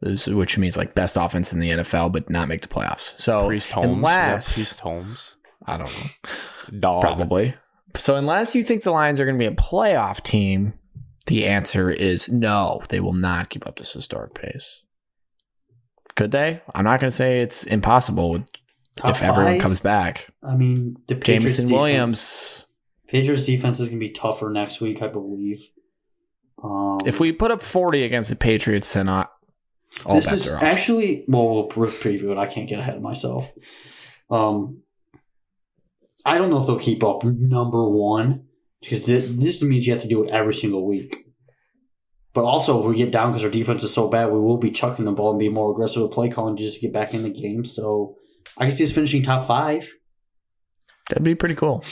Which means like best offense in the NFL, but not make the playoffs. So Priest Holmes. unless Priest Holmes. I don't know, Dog. probably. So unless you think the Lions are going to be a playoff team, the answer is no. They will not keep up this historic pace. Could they? I'm not going to say it's impossible if everyone comes back. I mean, the Patriots Jameson Williams. Patriots defense is going to be tougher next week, I believe. If we put up 40 against the Patriots, then all bets are off. Actually, well, we'll preview it. I can't get ahead of myself. I don't know if they'll keep up number one, because this means you have to do it every single week. But also, if we get down because our defense is so bad, we will be chucking the ball and be more aggressive with play calling to just get back in the game. So I can see us finishing top 5. That'd be pretty cool.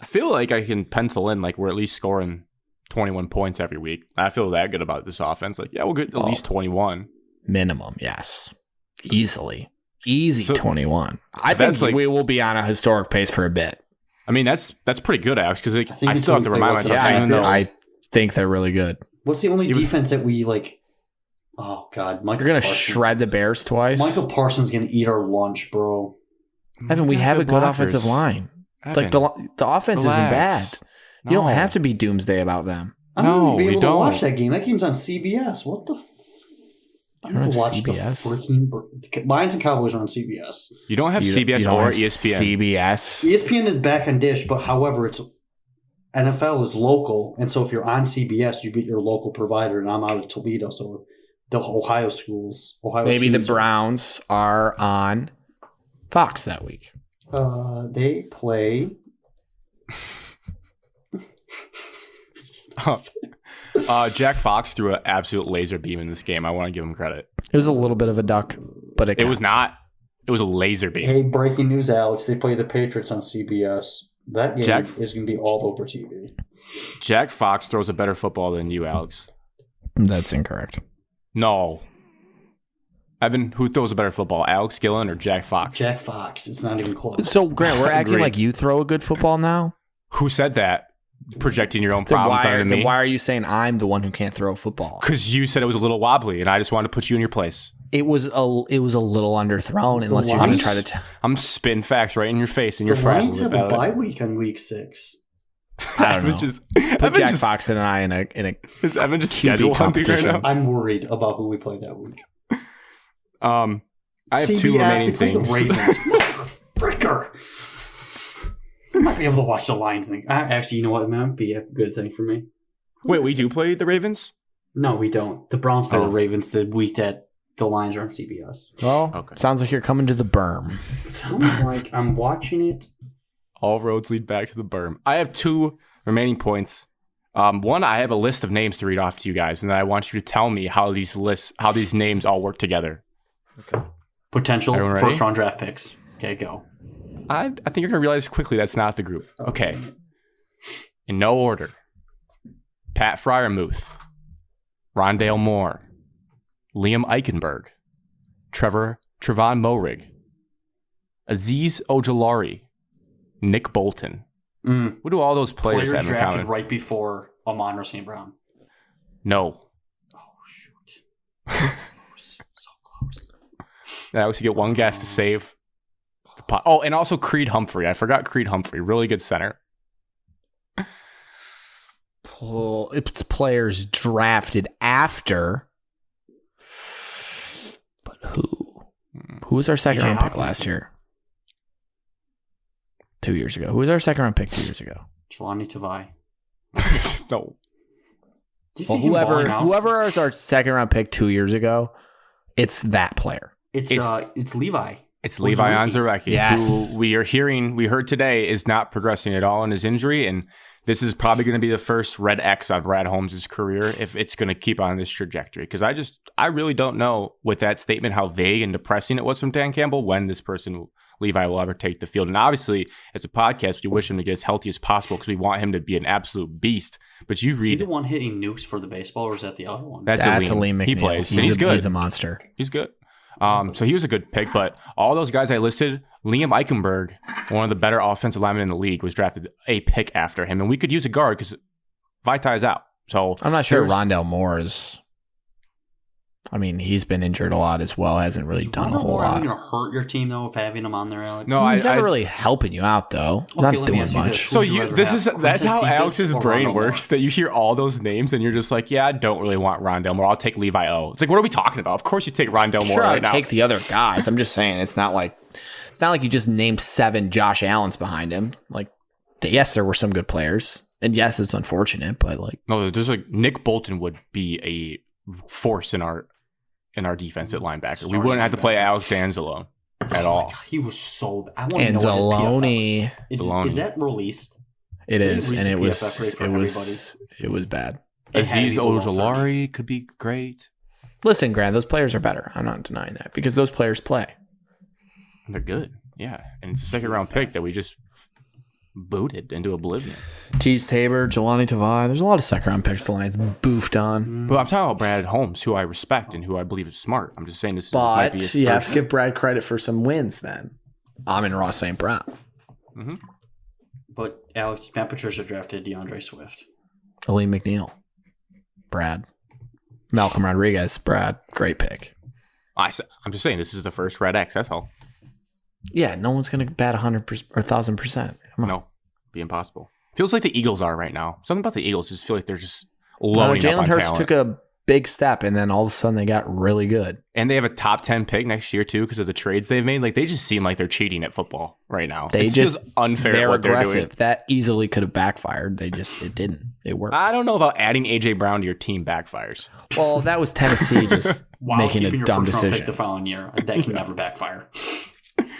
I feel like I can pencil in like we're at least scoring 21 points every week. I feel that good about this offense. Like, yeah, we'll get at least 21. Minimum, yes. Easily. Easy So, 21. I think like, we will be on a historic pace for a bit. I mean, that's pretty good, Alex, because like, think I still have to until we remind play myself. West even though I think they're really good. What's the only defense that we like? Oh God, Michael. You're going to Parsons. shred the Bears twice? Michael Parsons going to eat our lunch, bro. Evan, we have a good offensive line. Evan, Like the offense isn't bad. No. You don't have to be doomsday about them. I'm No, not going to be we able to don't. watch that game. That game's on CBS. What the? I'm You going don't to have watch CBS? the freaking Lions and Cowboys are on CBS. You don't have CBS you don't or have ESPN. CBS. ESPN is back on Dish, but however, it's NFL is local, and so if you're on CBS, you get your local provider. And I'm out of Toledo, so the Ohio schools, Maybe the teams Browns are on Fox that week. they play. Jack Fox threw an absolute laser beam in this game. I want to give him credit. It was a little bit of a duck, but It was not. It was a laser beam. Hey, breaking news, Alex! They play the Patriots on CBS. That game is going to be all over TV. Jack Fox throws a better football than you, Alex. That's incorrect. No. Evan, who throws a better football, Alex Gillen or Jack Fox? Jack Fox. It's not even close. So, Grant, we're acting Agreed. like you throw a good football now? Who said that? Projecting your own Then problems why, onto then me? why are you saying I'm the one who can't throw a football? Because you said it was a little wobbly, and I just wanted to put you in your place. It was a little underthrown unless you're going to try to I'm spitting facts right in your face, and the you're Lions have frazzled a about bye it. week on week 6. I don't know. Put Evan Jack just, Fox and I in a is Evan just QB schedule hunting right competition. now? I'm worried about who we play that week. I have CBS, two remaining they play things. the Ravens. Fricker. I might be able to watch the Lions thing. Actually, you know what? It might be a good thing for me. Wait, we do play the Ravens? No, we don't. The Browns play Oh. the Ravens the week that the Lions are on CBS. Well, Okay. sounds like you're coming to the berm. Sounds like I'm watching it. All roads lead back to the berm. I have two remaining points. One, I have a list of names to read off to you guys, and then I want you to tell me how these names all work together. Potential Everyone ready? first-round draft picks. Okay, go. I think you're going to realize quickly that's not the group. Okay. In no order. Pat Fryermuth, Rondale Moore, Liam Eichenberg, Trevon Moehrig, Azeez Ojulari, Nick Bolton. What do all those players have in drafted common? right before Amon-Ra St. Brown. No. Oh, shoot. So close. Alex, you get one guess to save the pot. Oh, and also Creed Humphrey. I forgot Creed Humphrey. Really good center. It's players drafted after. But who? Who was our second round pick last year? 2 years ago. Who was our second round pick 2 years ago? Jelani Tavai. No. Do you see Well, him balling out? whoever is our second round pick 2 years ago, it's that player. It's Levi. It's Levi Onwuzurike, who we heard today is not progressing at all in his injury, and this is probably going to be the first red X on Brad Holmes' career if it's going to keep on this trajectory. Because I really don't know with that statement how vague and depressing it was from Dan Campbell when this person, Levi, will ever take the field. And obviously, as a podcast, we wish him to get as healthy as possible because we want him to be an absolute beast. But is he the one hitting nukes for the baseball, or is that the other one? That's Aleem McNeil. He plays. He's good. He's a monster. He's good. So he was a good pick, but all those guys I listed, Liam Eichenberg, one of the better offensive linemen in the league, was drafted a pick after him, and we could use a guard because Vaitai is out. So I'm not sure Rondell Moore is. I mean, he's been injured a lot as well. Hasn't really done a whole lot. Is going to hurt your team though if having him on there, Alex? No, he's never really helping you out though. He's not doing much. So that's how Alex's brain works. That you hear all those names and you're just like, yeah, I don't really want Rondell Moore. I'll take Levi O. It's like, what are we talking about? Of course you take Rondell Moore right now. Take the other guys. I'm just saying, it's not like you just named 7 Josh Allens behind him. Like, yes, there were some good players, and yes, it's unfortunate, but like, no, there's like Nick Bolton would be a force in our defense at linebacker. We wouldn't have to play Alex Anzalone at all. God, he was so. I want to know what his PFF is that released? It is, and it was bad. Aziz Ojulari could be great. Listen, Grant, those players are better. I'm not denying that because those players play. They're good, yeah, and it's a second round pick that we just booted into oblivion. Tease Tabor, Jelani Tavai. There's a lot of second round picks the Lions boofed on. But I'm talking about Brad Holmes, who I respect and who I believe is smart. I'm just saying might be his you have to give Brad credit for some wins then. Amon-Ra St. Brown. Mm-hmm. But Alex, Matt Patricia drafted DeAndre Swift. Aleem McNeil. Brad. Malcolm Rodriguez. Brad. Great pick. I'm just saying this is the first red X. That's all. Yeah, no one's going to bat 100% or 1,000%. No, be impossible. Feels like the Eagles are right now. Something about the Eagles just feel like they're just loading up on Jalen Hurts talent. took a big step, and then all of a sudden they got really good. And they have a top 10 pick next year, too, because of the trades they've made. Like, they just seem like they're cheating at football right now. It's just unfair they're what aggressive. They're doing. That easily could have backfired. It didn't. It worked. I don't know about adding A.J. Brown to your team backfires. Well, that was Tennessee just making a dumb decision. Pick the following year. That can never backfire.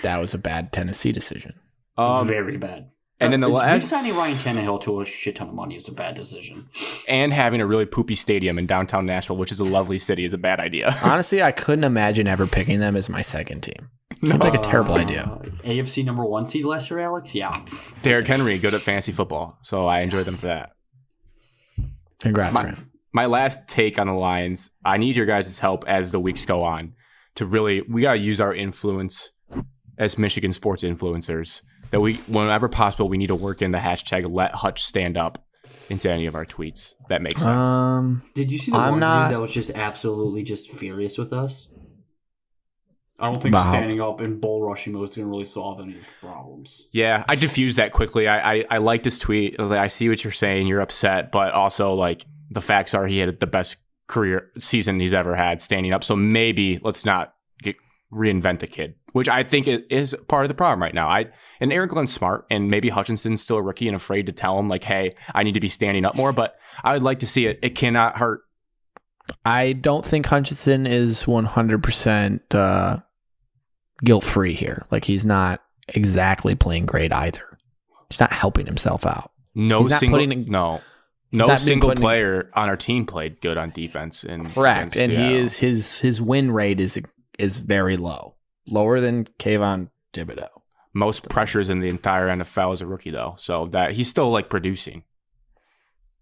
That was a bad Tennessee decision. Very bad. And then signing Ryan Tannehill to a shit ton of money is a bad decision. And having a really poopy stadium in downtown Nashville, which is a lovely city, is a bad idea. Honestly, I couldn't imagine ever picking them as my second team. Seems like a terrible idea. AFC number 1 seed last year, Alex? Yeah. Derrick Henry, good at fantasy football. So I enjoy them for that. Congrats, man. My last take on the Lions, I need your guys' help as the weeks go on to really, we got to use our influence as Michigan sports influencers that whenever possible, we need to work in the hashtag let Hutch stand up into any of our tweets. That makes sense. Did you see the one dude that was just absolutely just furious with us? I don't think standing up and bull rushing mode is going to really solve any of these problems. Yeah, I diffused that quickly. I liked his tweet. I was like, I see what you're saying. You're upset, but also like the facts are he had the best career season he's ever had standing up. So maybe let's not reinvent the kid, which I think it is part of the problem right now. And Aaron Glenn's smart, and maybe Hutchinson's still a rookie and afraid to tell him like, hey, I need to be standing up more. But I would like to see it. It cannot hurt. I don't think Hutchinson is 100% guilt-free here. Like, he's not exactly playing great either. He's not helping himself out. No single player on our team played good on defense. Correct, and his win rate is very low, lower than Kayvon Thibodeau. Most pressures in the entire NFL as a rookie, though, so that he's still like producing.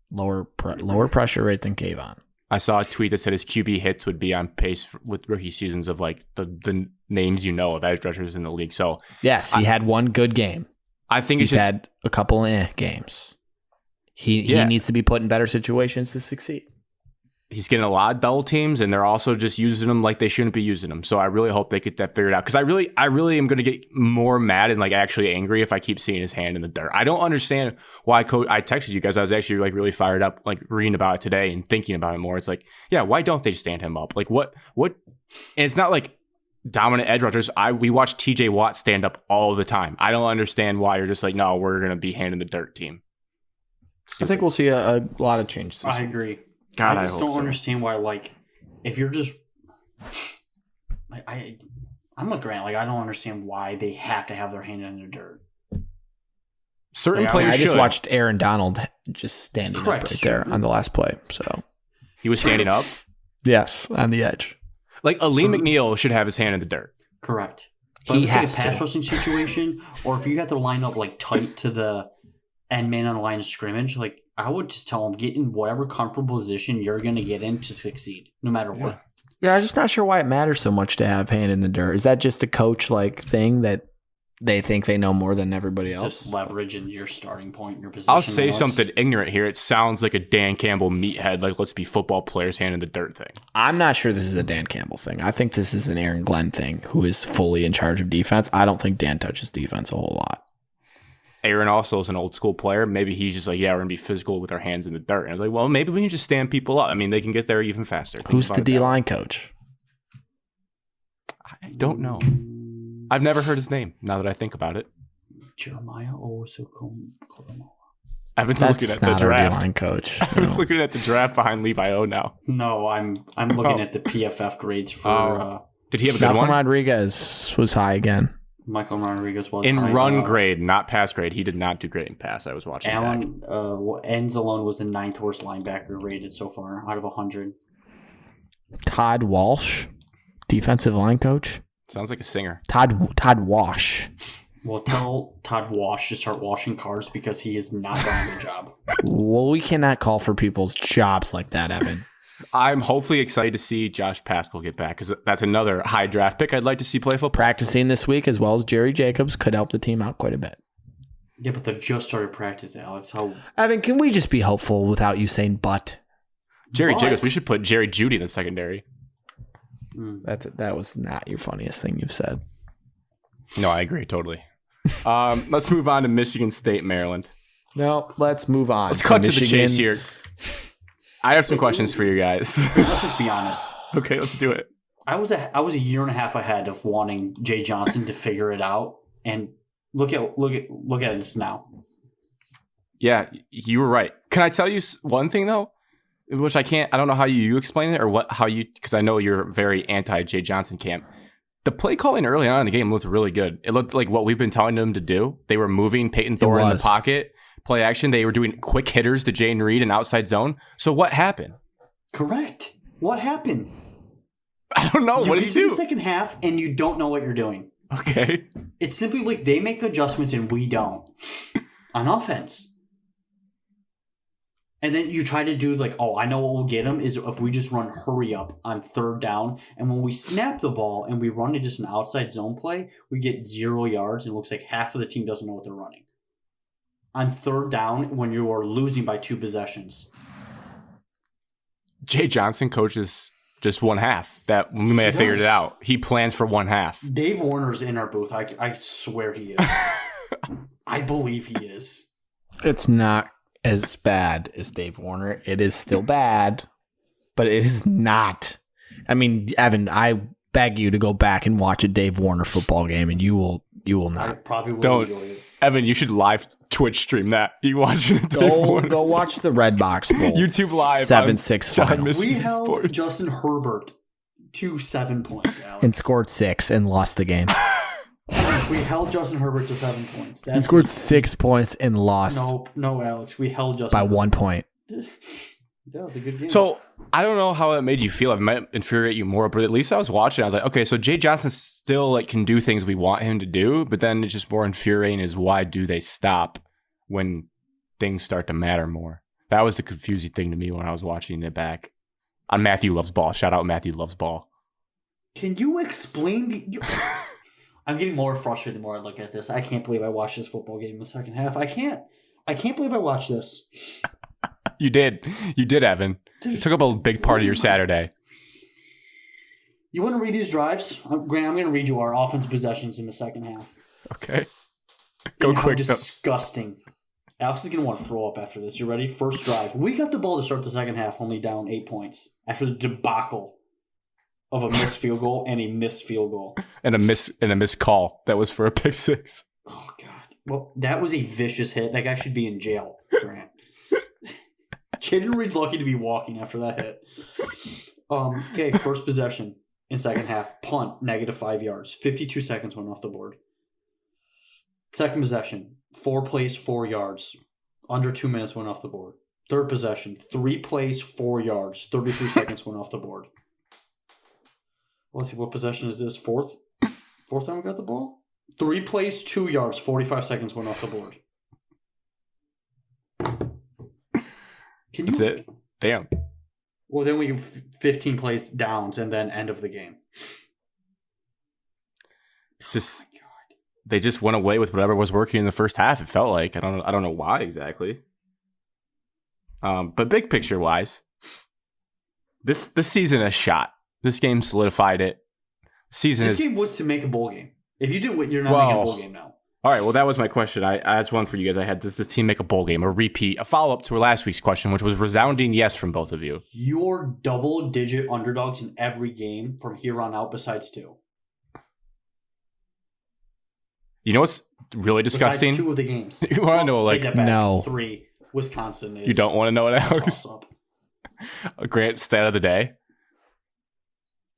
Lower pressure rate than Kayvon. I saw a tweet that said his QB hits would be on pace with rookie seasons of like the names of edge rushers in the league. So yes, he had one good game. I think he's had a couple games. He needs to be put in better situations to succeed. He's getting a lot of double teams, and they're also just using him like they shouldn't be using him. So I really hope they get that figured out, because I really am going to get more mad and like actually angry if I keep seeing his hand in the dirt. I don't understand why I texted you guys. I was actually like really fired up, like reading about it today and thinking about it more. It's like, yeah, why don't they stand him up? Like what? And it's not like dominant edge rushers. We watch TJ Watt stand up all the time. I don't understand why you're just like, no, we're going to be hand in the dirt team. Stupid. I think we'll see a lot of changes. I agree. God, I just don't understand why, like, if you're just, like, I'm with Grant. Like, I don't understand why they have to have their hand in the dirt. Certain players I just should. watched Aaron Donald just standing up right there on the last play. So He was standing up? yes, on the edge. Like, Ali McNeil should have his hand in the dirt. Correct. But He if it's has like a pass to. rushing situation, or if you have to line up like tight to the end man on the line of scrimmage, like I would just tell them, get in whatever comfortable position you're going to get in to succeed, no matter what. Yeah, I'm just not sure why it matters so much to have hand in the dirt. Is that just a coach like thing that they think they know more than everybody else? Just leverage in your starting point, your position. I'll say something ignorant here. It sounds like a Dan Campbell meathead, like let's be football players hand in the dirt thing. I'm not sure this is a Dan Campbell thing. I think this is an Aaron.END thing, who is fully in charge of defense. I don't think Dan touches defense a whole lot. Aaron also is an old school player. Maybe he's just like, yeah, we're going to be physical with our hands in the dirt. And I was like, well, maybe we can just stand people up. I mean, they can get there even faster. Who's the D-line coach? I don't know. I've never heard his name, now that I think about it. Jeremiah OSU. I've been That's looking at the not our draft. D-line coach. I was looking at the draft behind Levi O now. No, I'm looking at the PFF grades for Did he have a good Malcolm one? Rodriguez was high again. Michael Rodriguez was In high. run grade, not pass grade. He did not do great in pass. I was watching back. Allen Enzalone was the 9th worst linebacker rated so far out of 100. Todd Walsh, defensive line coach. Sounds like a singer. Todd Wash. Well, tell Todd Wash to start washing cars because he is not doing a good job. Well, we cannot call for people's jobs like that, Evan. I'm hopefully excited to see Josh Paschal get back because that's another high draft pick I'd like to see play football. Practicing this week as well as Jerry Jacobs could help the team out quite a bit. Yeah, but they just started practice, Alex. How Evan, can we just be hopeful without you saying but? Jerry But- Jacobs, we should put Jerry Jeudy in the secondary. That was not your funniest thing you've said. No, I agree totally. Let's move on to Michigan State, Maryland. No, let's move on. Let's cut to the chase here. I have some questions for you guys. Let's just be honest. Okay, let's do it. I was a year and a half ahead of wanting Jay Johnson to figure it out, and look at this now. Yeah, you were right. Can I tell you one thing though? Which I don't know how you explain it or because I know you're very anti Jay Johnson camp. The play calling early on in the game looked really good. It looked like what we've been telling them to do. They were moving Peyton Thorne in the pocket, play action. They were doing quick hitters to Jaden Reed in outside zone. So what happened? Correct. What happened? I don't know. What did You he get to do? the second half and you don't know what you're doing. Okay. It's simply like they make adjustments and we don't on offense. And then you try to do like, oh, I know what will get them is if we just run hurry up on 3rd down. And when we snap the ball and we run to just an outside zone play, we get 0 yards. And it looks like half of the team doesn't know what they're running. On 3rd down when you are losing by 2 possessions. Jay Johnson coaches just one half. That we may have figured it out. He plans for one half. Dave Warner's in our booth. I swear he is. I believe he is. It's not as bad as Dave Warner. It is still bad, but it is not. I mean, Evan, I beg you to go back and watch a Dave Warner football game, and you will I not. probably will Don't. enjoy it. Evan, you should live Twitch stream that. You watching it? Go watch the Red Box Bowl. YouTube Live. 7-6 John final. Michigan We held Sports. Justin Herbert to 7 points, Alex. And scored 6 and lost the game. We held Justin Herbert to 7 points. He scored 6 points and lost No, Alex. We held Justin by Herbert. 1 point. Yeah, it was a good game. So I don't know how it made you feel. It might infuriate you more, but at least I was watching. I was like, okay, so Jay Johnson still like can do things we want him to do, but then it's just more infuriating is why do they stop when things start to matter more? That was the confusing thing to me when I was watching it back. On Matthew Loves Ball. Shout out Matthew Loves Ball. Can you explain the... I'm getting more frustrated the more I look at this. I can't believe I watched this football game in the second half. I can't believe I watched this. You did, Evan. It took up a big part of your Saturday. You want to read these drives? Grant, I'm going to read you our offensive possessions in the second half. Okay. Go And quick. How disgusting. Alex is going to want to throw up after this. You ready? First drive. We got the ball to start the second half, only down 8 points after the debacle of a missed field goal and a missed field goal. And a missed call that was for a pick 6. Oh, God. Well, that was a vicious hit. That guy should be in jail, Grant. Jaden Reed's lucky to be walking after that hit. Okay, first possession. in second half, punt, -5 yards. 52 seconds went off the board. Second possession, 4 plays, 4 yards. Under 2 minutes went off the board. Third possession, 3 plays, 4 yards. 33 seconds went off the board. Let's see, what possession is this? Fourth time we got the ball? 3 plays, 2 yards. 45 seconds went off the board. That's it? Damn. Well, then we can 15 plays downs and then end of the game. Just they just went away with whatever was working in the first half. It felt like I don't know why exactly. But big picture wise, this season is shot. This game solidified it. This game was to make a bowl game. If you didn't win, you're not making a bowl game now. All right, well, that was my question. That's one for you guys. I had, does this team make a bowl game? A repeat, a follow-up to last week's question, which was resounding yes from both of you. You're double-digit underdogs in every game from here on out besides 2. You know what's really disgusting? Besides 2 of the games. You want to know, like, no. 3. Wisconsin is. You don't want to know it, Alex? A great stat of the day.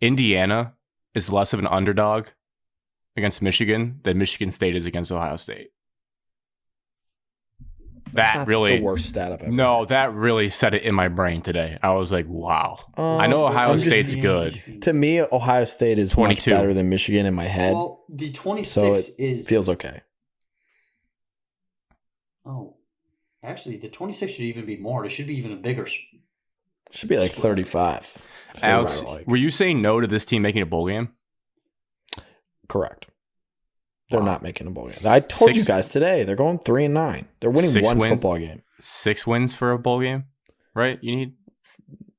Indiana is less of an underdog against Michigan than Michigan State is against Ohio State. That's not the worst stat I've ever heard. That really set it in my brain today. I was like, wow. I know Ohio State's good. To me, Ohio State is 22. much better than Michigan in my head. Well, the 26 so it is feels okay. Oh, actually, the 26 should even be more. It should be even a bigger. Should be like 35. Alex, were you saying no to this team making a bowl game? Correct. They're not making a bowl game. I told you guys today. They're going 3-9. They're winning 1 football game. 6 wins for a bowl game, right? You need.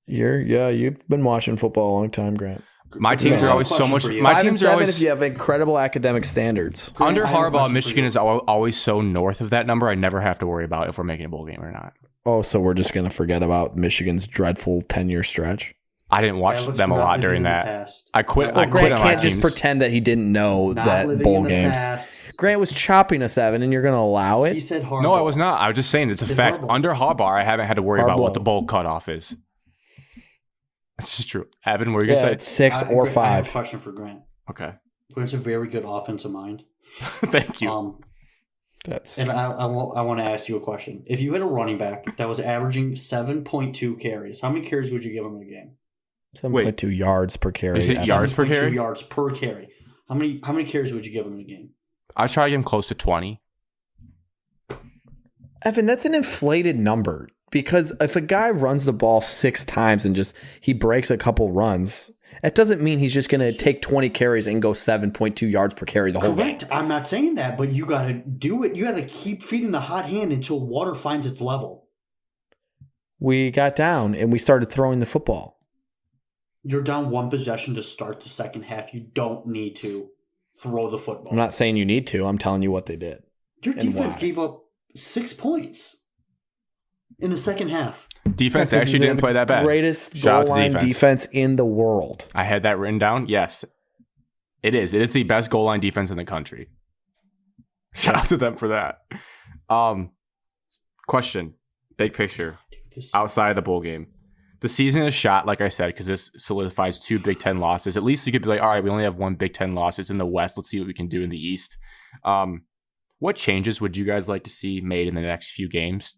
You've been watching football a long time, Grant. My teams are always so much. My teams are always. If you have incredible academic standards. Under Harbaugh, Michigan is always so north of that number. I never have to worry about if we're making a bowl game or not. Oh, so we're just going to forget about Michigan's dreadful 10-year stretch? I didn't watch them a lot during that. I quit. Well, I quit Grant on my can't just teams. pretend that he didn't know that bowl games. Grant was chopping us, Evan, and you're going to allow it? He said Harbaugh. No, I was not. I was just saying it's a fact. Harbaugh. Under Harbaugh, I haven't had to worry about what the bowl cutoff is. It's just true. Evan, what are you going to say? It's 6 or 5. I have a question for Grant. Okay. Grant's a very good offensive mind. Thank you. And I want to ask you a question. If you had a running back that was averaging 7.2 carries, how many carries would you give him in a game? 7.2 yards per carry. Is it yards per carry? 7.2 yards per carry. How many carries would you give him in a game? I try to give him close to 20. Evan, that's an inflated number because if a guy runs the ball 6 times and he breaks a couple runs, that doesn't mean he's just going to take 20 carries and go 7.2 yards per carry the whole game. Correct. I'm not saying that, but you got to do it. You got to keep feeding the hot hand until water finds its level. We got down and we started throwing the football. You're down 1 possession to start the second half. You don't need to throw the football. I'm not saying you need to. I'm telling you what they did. Your defense gave up 6 points in the second half. Defense actually didn't play that bad. Greatest goal line defense in the world. I had that written down. Yes, it is. It is the best goal line defense in the country. Shout out to them for that. Question, big picture, outside of the bowl game. The season is shot, like I said, because this solidifies 2 Big Ten losses. At least you could be like, all right, we only have 1 Big Ten loss. It's in the West. Let's see what we can do in the East. What changes would you guys like to see made in the next few games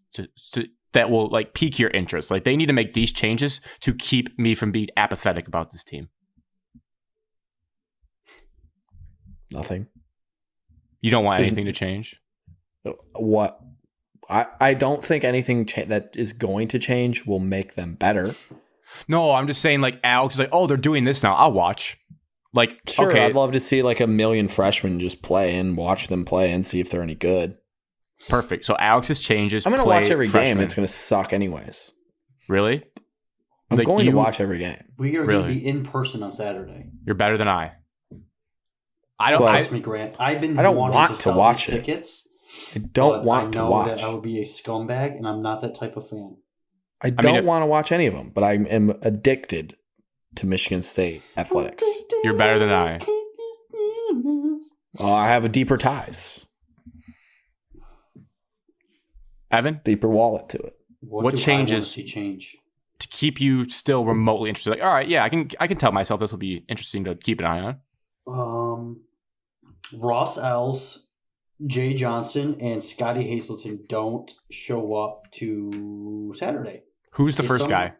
that will like pique your interest? Like they need to make these changes to keep me from being apathetic about this team. Nothing. You don't want anything to change? What? I don't think anything that is going to change will make them better. No, I'm just saying like Alex is like, oh, they're doing this now. I'll watch. Like, sure, okay. I'd love to see like a million freshmen just play and watch them play and see if they're any good. Perfect. So Alex's changes. I'm going to watch every game. And it's going to suck anyways. Really? I'm going to watch every game. We are going to be in person on Saturday. You're better than I. Trust me, Grant. I don't want to watch tickets. I don't want to watch. That I would be a scumbag, and I'm not that type of fan. I don't want to watch any of them, but I am addicted to Michigan State athletics. You're better than I. I have a deeper ties. Evan? Deeper wallet to it. What changes? To keep you still remotely interested? Like, all right, yeah, I can tell myself this will be interesting to keep an eye on. Ross Els, Jay Johnson, and Scotty Hazelton don't show up to Saturday. Who's the first guy?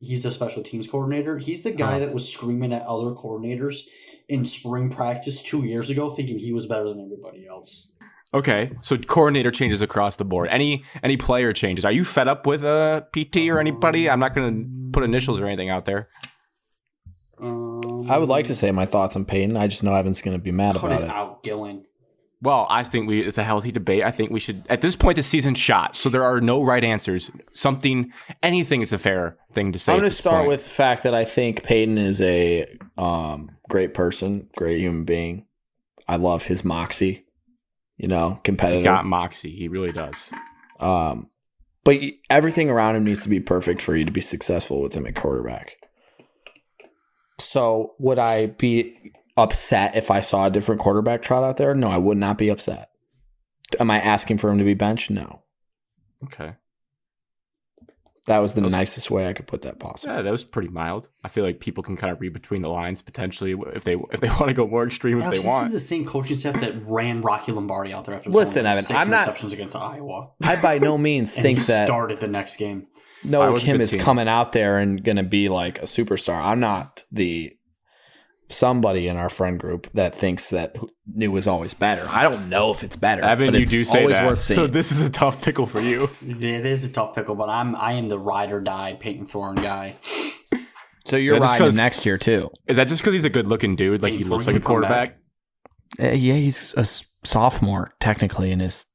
He's the special teams coordinator. He's the guy that was screaming at other coordinators in spring practice 2 years ago, thinking he was better than everybody else. Okay, so coordinator changes across the board. Any player changes? Are you fed up with PT or anybody? I'm not going to put initials or anything out there. I would like to say my thoughts on Peyton. I just know Evan's going to be mad about it. Out, Gillen. Well, I think it's a healthy debate. I think we should, at this point, the season's shot, so there are no right answers. Anything is a fair thing to say. I'm going to start with the fact that I think Peyton is a great person, great human being. I love his moxie, competitive. He's got moxie. He really does. But everything around him needs to be perfect for you to be successful with him at quarterback. So would I be upset if I saw a different quarterback trot out there? No, I would not be upset. Am I asking for him to be benched? No. Okay. That was the nicest way I could put that possible. Yeah, that was pretty mild. I feel like people can kind of read between the lines potentially if they want to go more extreme if they want. This is the same coaching staff that ran Rocky Lombardi out there after Listen, Evan, 6 I'm not interceptions against Iowa. I by no means think that started the next game. Noah Kim is coming out there and going to be like a superstar. I'm not somebody in our friend group that thinks that new is always better. I don't know if it's better. Evan, but you do say that. So this is a tough pickle for you. It is a tough pickle, but I am the ride or die Peyton Thorne guy. So you're riding next year too. Is that just because he's a good looking dude? Like he looks like a quarterback? Yeah, he's a sophomore technically in his.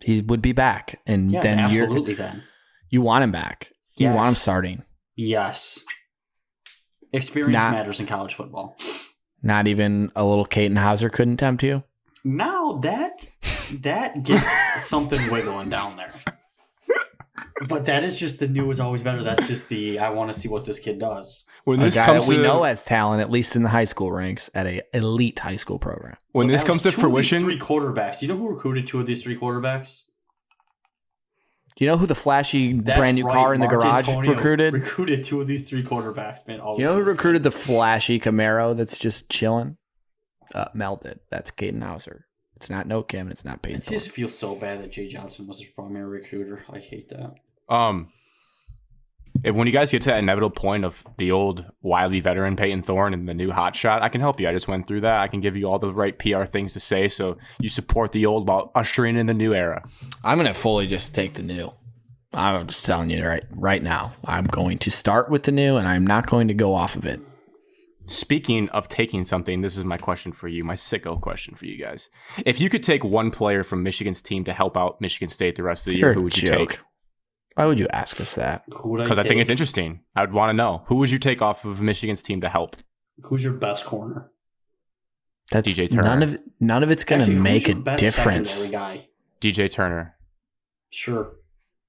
He would be back, and yes, then absolutely. Then you want him back. You want him starting. Yes. Experience matters in college football. Not even a little Caden Hauser couldn't tempt you? No, that gets something wiggling down there. But that is just the new is always better. That's just I want to see what this kid does. When this comes we know has talent, at least in the high school ranks, at an elite high school program. When this comes to fruition, 3 quarterbacks. You know who recruited 2 of these 3 quarterbacks? Do you know who the flashy brand new car in the garage recruited? Recruited 2 of these 3 quarterbacks, man. You know who recruited the flashy Camaro that's just chilling? Mel did. That's Caden Hauser. It's not No Kim and it's not Peyton. It just feels so bad that Jay Johnson was his primary recruiter. I hate that. When you guys get to that inevitable point of the old wily veteran Peyton Thorne and the new hotshot, I can help you. I just went through that. I can give you all the right PR things to say so you support the old while ushering in the new era. I'm going to fully just take the new. I'm just telling you right now. I'm going to start with the new, and I'm not going to go off of it. Speaking of taking something, this is my question for you, my sicko question for you guys. If you could take one player from Michigan's team to help out Michigan State the rest of the year, who would you take? Why would you ask us that? Because I think it's interesting. I would want to know. Who would you take off of Michigan's team to help? Who's your best corner? That's DJ Turner. None of it's going to make a difference. Guy? DJ Turner. Sure.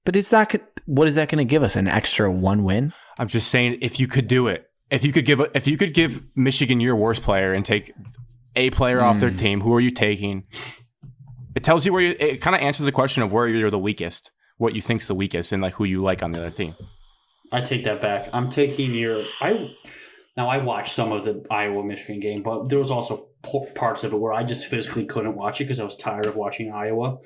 But what is that going to give us? An extra 1 win? I'm just saying, if you could do it, if you could give Michigan your worst player and take a player off their team, who are you taking? It tells you it kind of answers the question of where you're the weakest, what you think's the weakest, and like who you like on the other team. I take that back. I'm taking Now, I watched some of the Iowa-Michigan game, but there was also parts of it where I just physically couldn't watch it because I was tired of watching Iowa.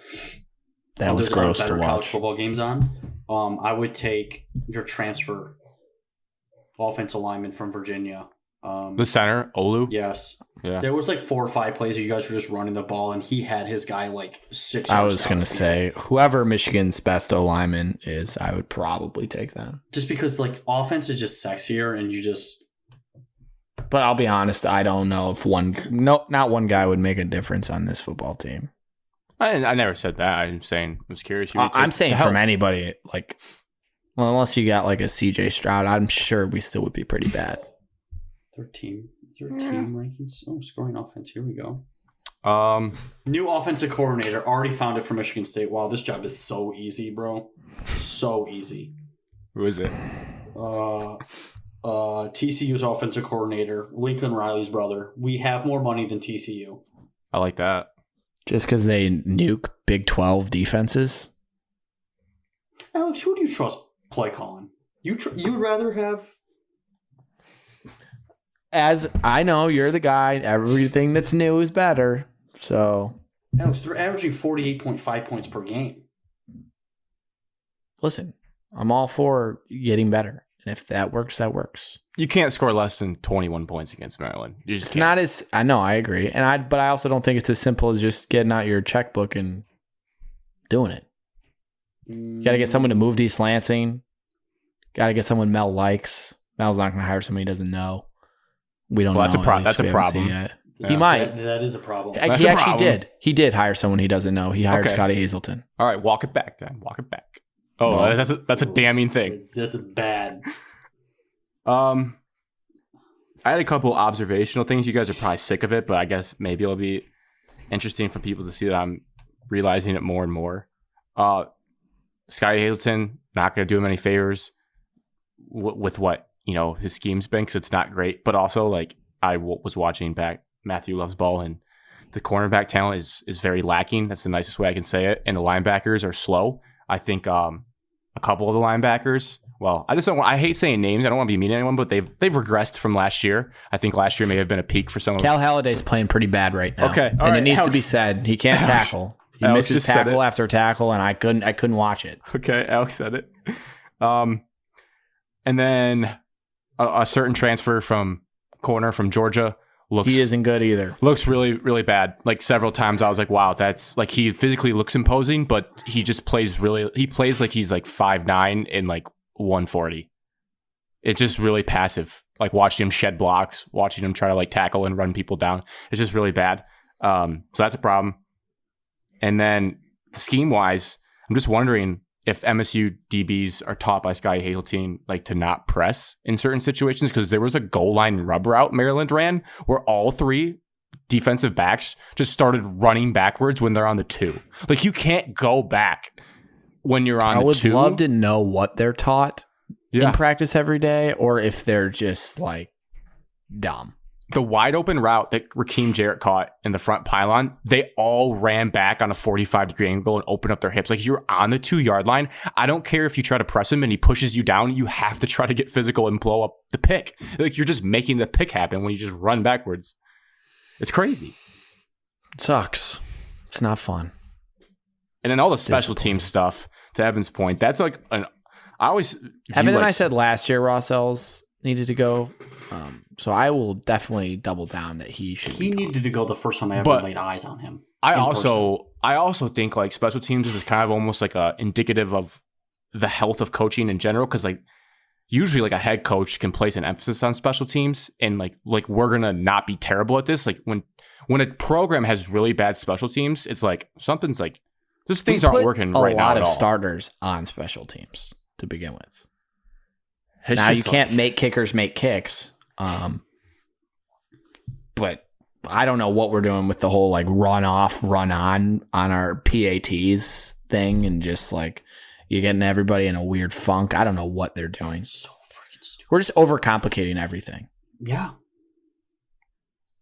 That was gross to watch. College football games on. I would take your transfer offensive lineman from Virginia. The center, Olu? Yes. Yeah. There was like 4 or 5 plays that you guys were just running the ball, and he had his guy like 6 yards. I was going to say, whoever Michigan's best O-lineman is, I would probably take them. Just because like offense is just sexier, and you just... But I'll be honest, I don't know if not one guy would make a difference on this football team. I never said that. I'm saying, I was curious. I'm saying from anybody, like, well, unless you got like a CJ Stroud, I'm sure we still would be pretty bad. 13 rankings. Oh, scoring offense. Here we go. New offensive coordinator. Already found it for Michigan State. Wow, this job is so easy, bro. So easy. Who is it? TCU's offensive coordinator, Lincoln Riley's brother. We have more money than TCU. I like that. Just because they nuke Big 12 defenses? Alex, who do you trust play calling? You would rather have... As I know, you're the guy. Everything that's new is better. So, Alex, they're averaging 48.5 points per game. Listen, I'm all for getting better. And if that works, that works. You can't score less than 21 points against Maryland. You just It's can't. not as... I know, I agree. But I also don't think it's as simple as just getting out your checkbook and doing it. You got to get someone to move to East Lansing. Got to get someone Mel likes. Mel's not going to hire somebody he doesn't know. We don't know. That's a problem. Yeah. Yeah. He might. That is a problem. He actually did. He did hire someone he doesn't know. He hired Scotty Hazelton. All right, walk it back then. Walk it back. Oh, well, that's a damning thing. That's a bad. I had a couple observational things. You guys are probably sick of it, but I guess maybe it'll be interesting for people to see that I'm realizing it more and more. Scotty Hazelton, not going to do him any favors with what, his scheme's been, because it's not great. But also, I was watching back Matthew Love's Ball, and the cornerback talent is very lacking. That's the nicest way I can say it. And the linebackers are slow. I think a couple of the linebackers, well, I hate saying names. I don't want to be mean to anyone, but they've regressed from last year. I think last year may have been a peak for some of them. Cal Halliday's playing pretty bad right now. Okay. It needs to be said. He can't tackle. He misses tackle after tackle, and I couldn't watch it. Okay, Alex said it. And then a certain transfer from corner from Georgia he isn't good either. Looks really, really bad. Several times I was like, wow, that's he physically looks imposing, but he just plays he plays like he's 5'9" and 140. It's just really passive. Watching him shed blocks, watching him try to tackle and run people down. It's just really bad. So that's a problem. And then scheme wise, I'm just wondering if MSU DBs are taught by Scotty Hazelton to not press in certain situations, because there was a goal line rub route Maryland ran where all three defensive backs just started running backwards when they're on the 2. You can't go back when you're on the 2. I would love to know what they're taught in practice every day, or if they're just dumb. The wide open route that Rakeem Jarrett caught in the front pylon, they all ran back on a 45-degree angle and opened up their hips. You're on the 2-yard line. I don't care if you try to press him and he pushes you down. You have to try to get physical and blow up the pick. You're just making the pick happen when you just run backwards. It's crazy. It sucks. It's not fun. And then all the special team stuff, to Evan's point, that's Evan and I said last year Ross Ells needed to go. So I will definitely double down that he should. He needed to go the first time I ever laid eyes on him. I also think special teams is kind of almost a indicative of the health of coaching in general, because usually a head coach can place an emphasis on special teams, and we're gonna not be terrible at this. When a program has really bad special teams, it's something's these things aren't working right now. A lot of starters on special teams to begin with. Now you can't make kickers make kicks. But I don't know what we're doing with the whole run off, run on our PATs thing, and just you're getting everybody in a weird funk. I don't know what they're doing. So freaking stupid. We're just overcomplicating everything. Yeah.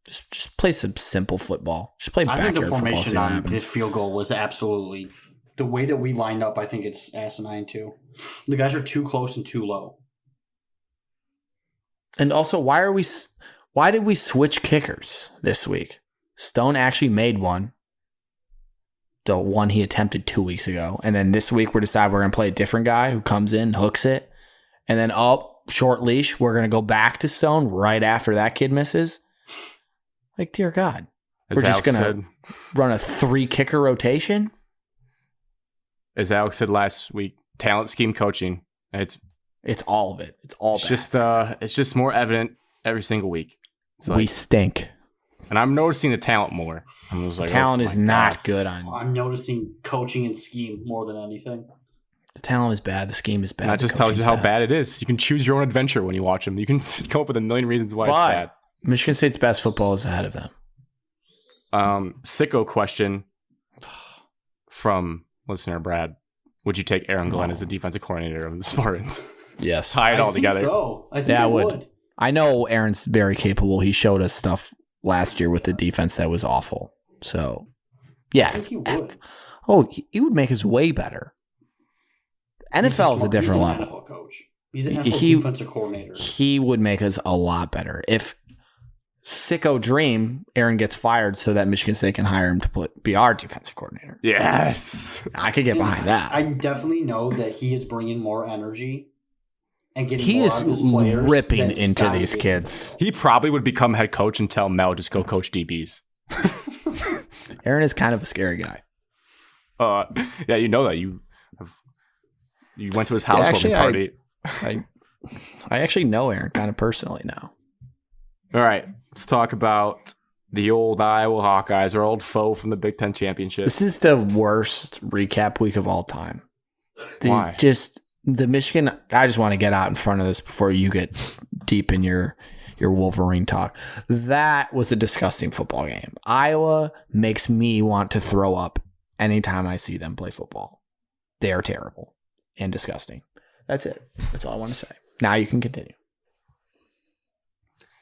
Just play some simple football. Just play backyard football. I think the formation on this field goal was absolutely the way that we lined up. I think it's asinine too. The guys are too close and too low. And also, why did we switch kickers this week? Stone actually made one. The one he attempted 2 weeks ago. And then this week, we're deciding we're going to play a different guy who comes in, hooks it. And then, short leash, we're going to go back to Stone right after that kid misses. Dear God. We're just going to run a 3-kicker rotation? As Alex said last week, talent scheme coaching. It's all of it. It's all bad. It's just more evident every single week. We stink. And I'm noticing the talent more. Talent is not good on. I'm noticing coaching and scheme more than anything. The talent is bad. The scheme is bad. That just tells you how bad it is. You can choose your own adventure when you watch them. You can come up with a million reasons why it's bad. Michigan State's best football is ahead of them. Sicko question from listener Brad. Would you take Aaron Glenn as the defensive coordinator of the Spartans? Yes. Tie it all together. So. I think I would. I know Aaron's very capable. He showed us stuff last year with the defense that was awful. So, yeah. I think he would. He would make us way better. NFL is a different level. NFL coach. He's an NFL defensive coordinator. He would make us a lot better. If sicko dream, Aaron gets fired so that Michigan State can hire him to be our defensive coordinator. Yes. I could get behind that. I definitely know that he is bringing more energy and getting more out of his players. Ripping into these kids. He probably would become head coach and tell Mel just go coach DBs. Aaron is kind of a scary guy. Yeah, you know that. You went to his housewarming party. I actually know Aaron kind of personally now. All right, let's talk about the old Iowa Hawkeyes, our old foe from the Big Ten Championship. This is the worst recap week of all time. Why? Just the Michigan. I just want to get out in front of this before you get deep in your Wolverine talk. That was a disgusting football game. Iowa makes me want to throw up anytime I see them play football. They are terrible and disgusting. That's it. That's all I want to say. Now you can continue.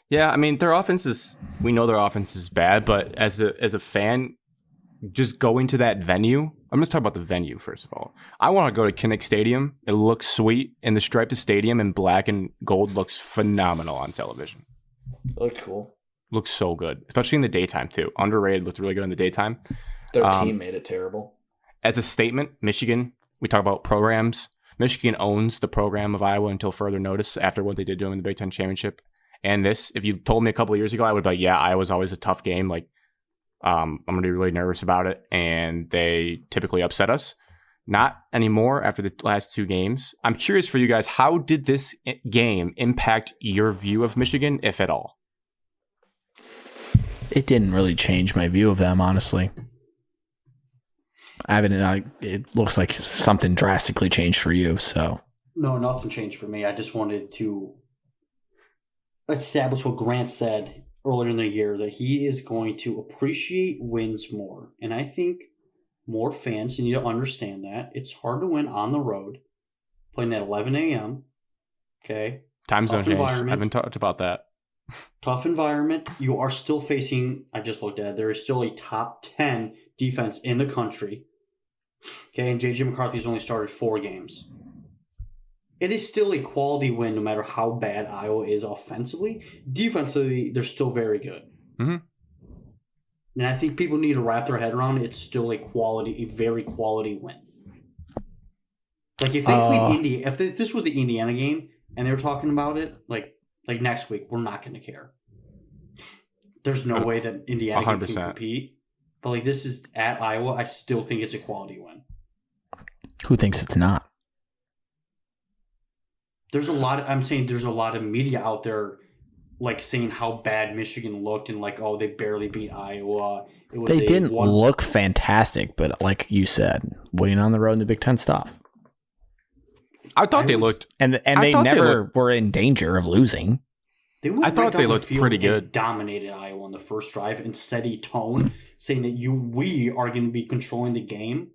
Yeah, I mean, we know their offense is bad, but as a fan, just going to that venue, I'm just talking about the venue, first of all. I want to go to Kinnick Stadium. It looks sweet, and the striped stadium in black and gold looks phenomenal on television. It looked cool. Looks so good, especially in the daytime, too. Underrated, looked really good in the daytime. Their team made it terrible. As a statement, Michigan, we talk about programs. Michigan owns the program of Iowa until further notice after what they did during the Big Ten Championship. And this, if you told me a couple of years ago, I would be like, yeah, Iowa's always a tough game. Like, I'm going to be really nervous about it. And they typically upset us. Not anymore after the last two games. I'm curious for you guys, how did this game impact your view of Michigan, if at all? It didn't really change my view of them, honestly. It looks like something drastically changed for you, so. No, nothing changed for me. I just wanted to establish what Grant said earlier in the year, that he is going to appreciate wins more. And I think more fans need to understand that. It's hard to win on the road, playing at 11 a.m. Okay? Time zone change. I haven't talked about that. Tough environment. You are still facing, I just looked at it, there is still a top 10 defense in the country. Okay, and J.J. McCarthy has only started 4 games. It is still a quality win no matter how bad Iowa is offensively. Defensively, they're still very good. Mm-hmm. And I think people need to wrap their head around it. It's still a very quality win. Like if they played Indy, this was the Indiana game and they were talking about it, like next week, we're not going to care. There's no way that Indiana 100%. Can compete. But like this is at Iowa, I still think it's a quality win. Who thinks it's not? There's a lot of media out there like saying how bad Michigan looked and like, oh, they barely beat Iowa. They didn't look fantastic, but like you said, winning on the road in the Big Ten stuff. I thought they looked, and they never were in danger of losing. I thought they looked pretty good. Dominated Iowa on the first drive and set a tone, saying that we are going to be controlling the game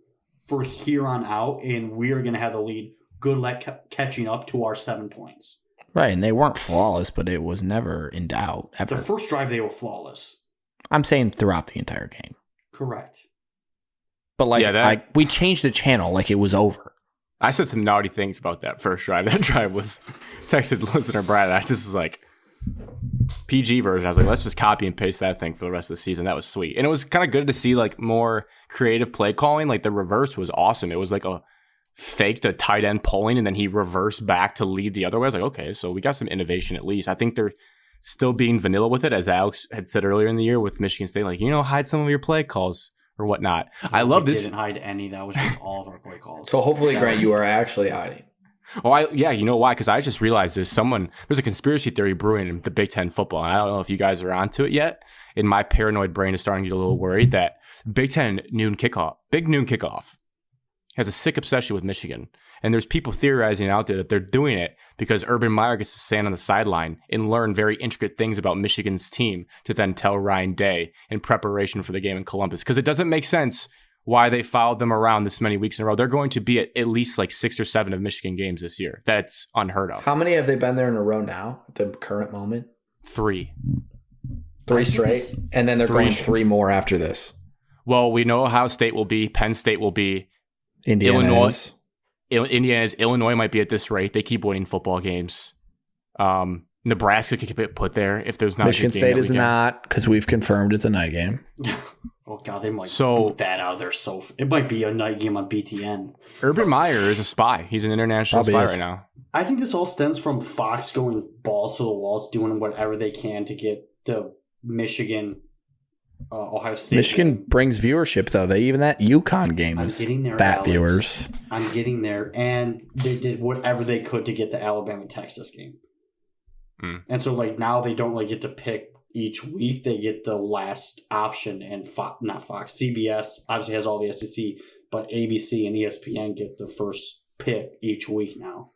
for here on out, and we are going to have the lead. Good luck catching up to our 7 points. Right, and they weren't flawless, but it was never in doubt ever. The first drive they were flawless. I'm saying throughout the entire game. Correct. But we changed the channel like it was over. I said some naughty things about that first drive. That drive was texted listener Brad. I just was like, PG version. I was like, let's just copy and paste that thing for the rest of the season. That was sweet. And it was kind of good to see like more creative play calling. Like the reverse was awesome. It was like faked a tight end pulling and then he reversed back to lead the other way. I was like, okay, so we got some innovation at least. I think they're still being vanilla with it, as Alex had said earlier in the year with Michigan State, like, hide some of your play calls or whatnot. I love this. We didn't hide any. That was just all of our play calls. So hopefully, Grant, you are actually hiding. Oh, yeah, you know why? Because I just realized there's a conspiracy theory brewing in the Big Ten football. And I don't know if you guys are onto it yet. And my paranoid brain is starting to get a little worried that Big Ten big noon kickoff, has a sick obsession with Michigan. And there's people theorizing out there that they're doing it because Urban Meyer gets to stand on the sideline and learn very intricate things about Michigan's team to then tell Ryan Day in preparation for the game in Columbus. Because it doesn't make sense why they followed them around this many weeks in a row. They're going to be at least like 6 or 7 of Michigan games this year. That's unheard of. How many have they been there in a row now at the current moment? 3. 3 straight? And then they're going 3 more after this. Well, we know Ohio State will be, Penn State will be, Illinois. Illinois might be at this rate. They keep winning football games. Nebraska could get put there if there's not. Michigan State is not, because we've confirmed it's a night game. Oh God, they might boot that out of there. It might be a night game on BTN. Urban Meyer is a spy. He's an international spy right now. I think this all stems from Fox going balls to the walls, doing whatever they can to get the Michigan, Ohio State. Michigan brings viewership, though. Even that UConn game was fat viewers. I'm getting there, and they did whatever they could to get the Alabama-Texas game. And so, now they don't get to pick each week. They get the last option, and not Fox, CBS obviously has all the SEC, but ABC and ESPN get the first pick each week now.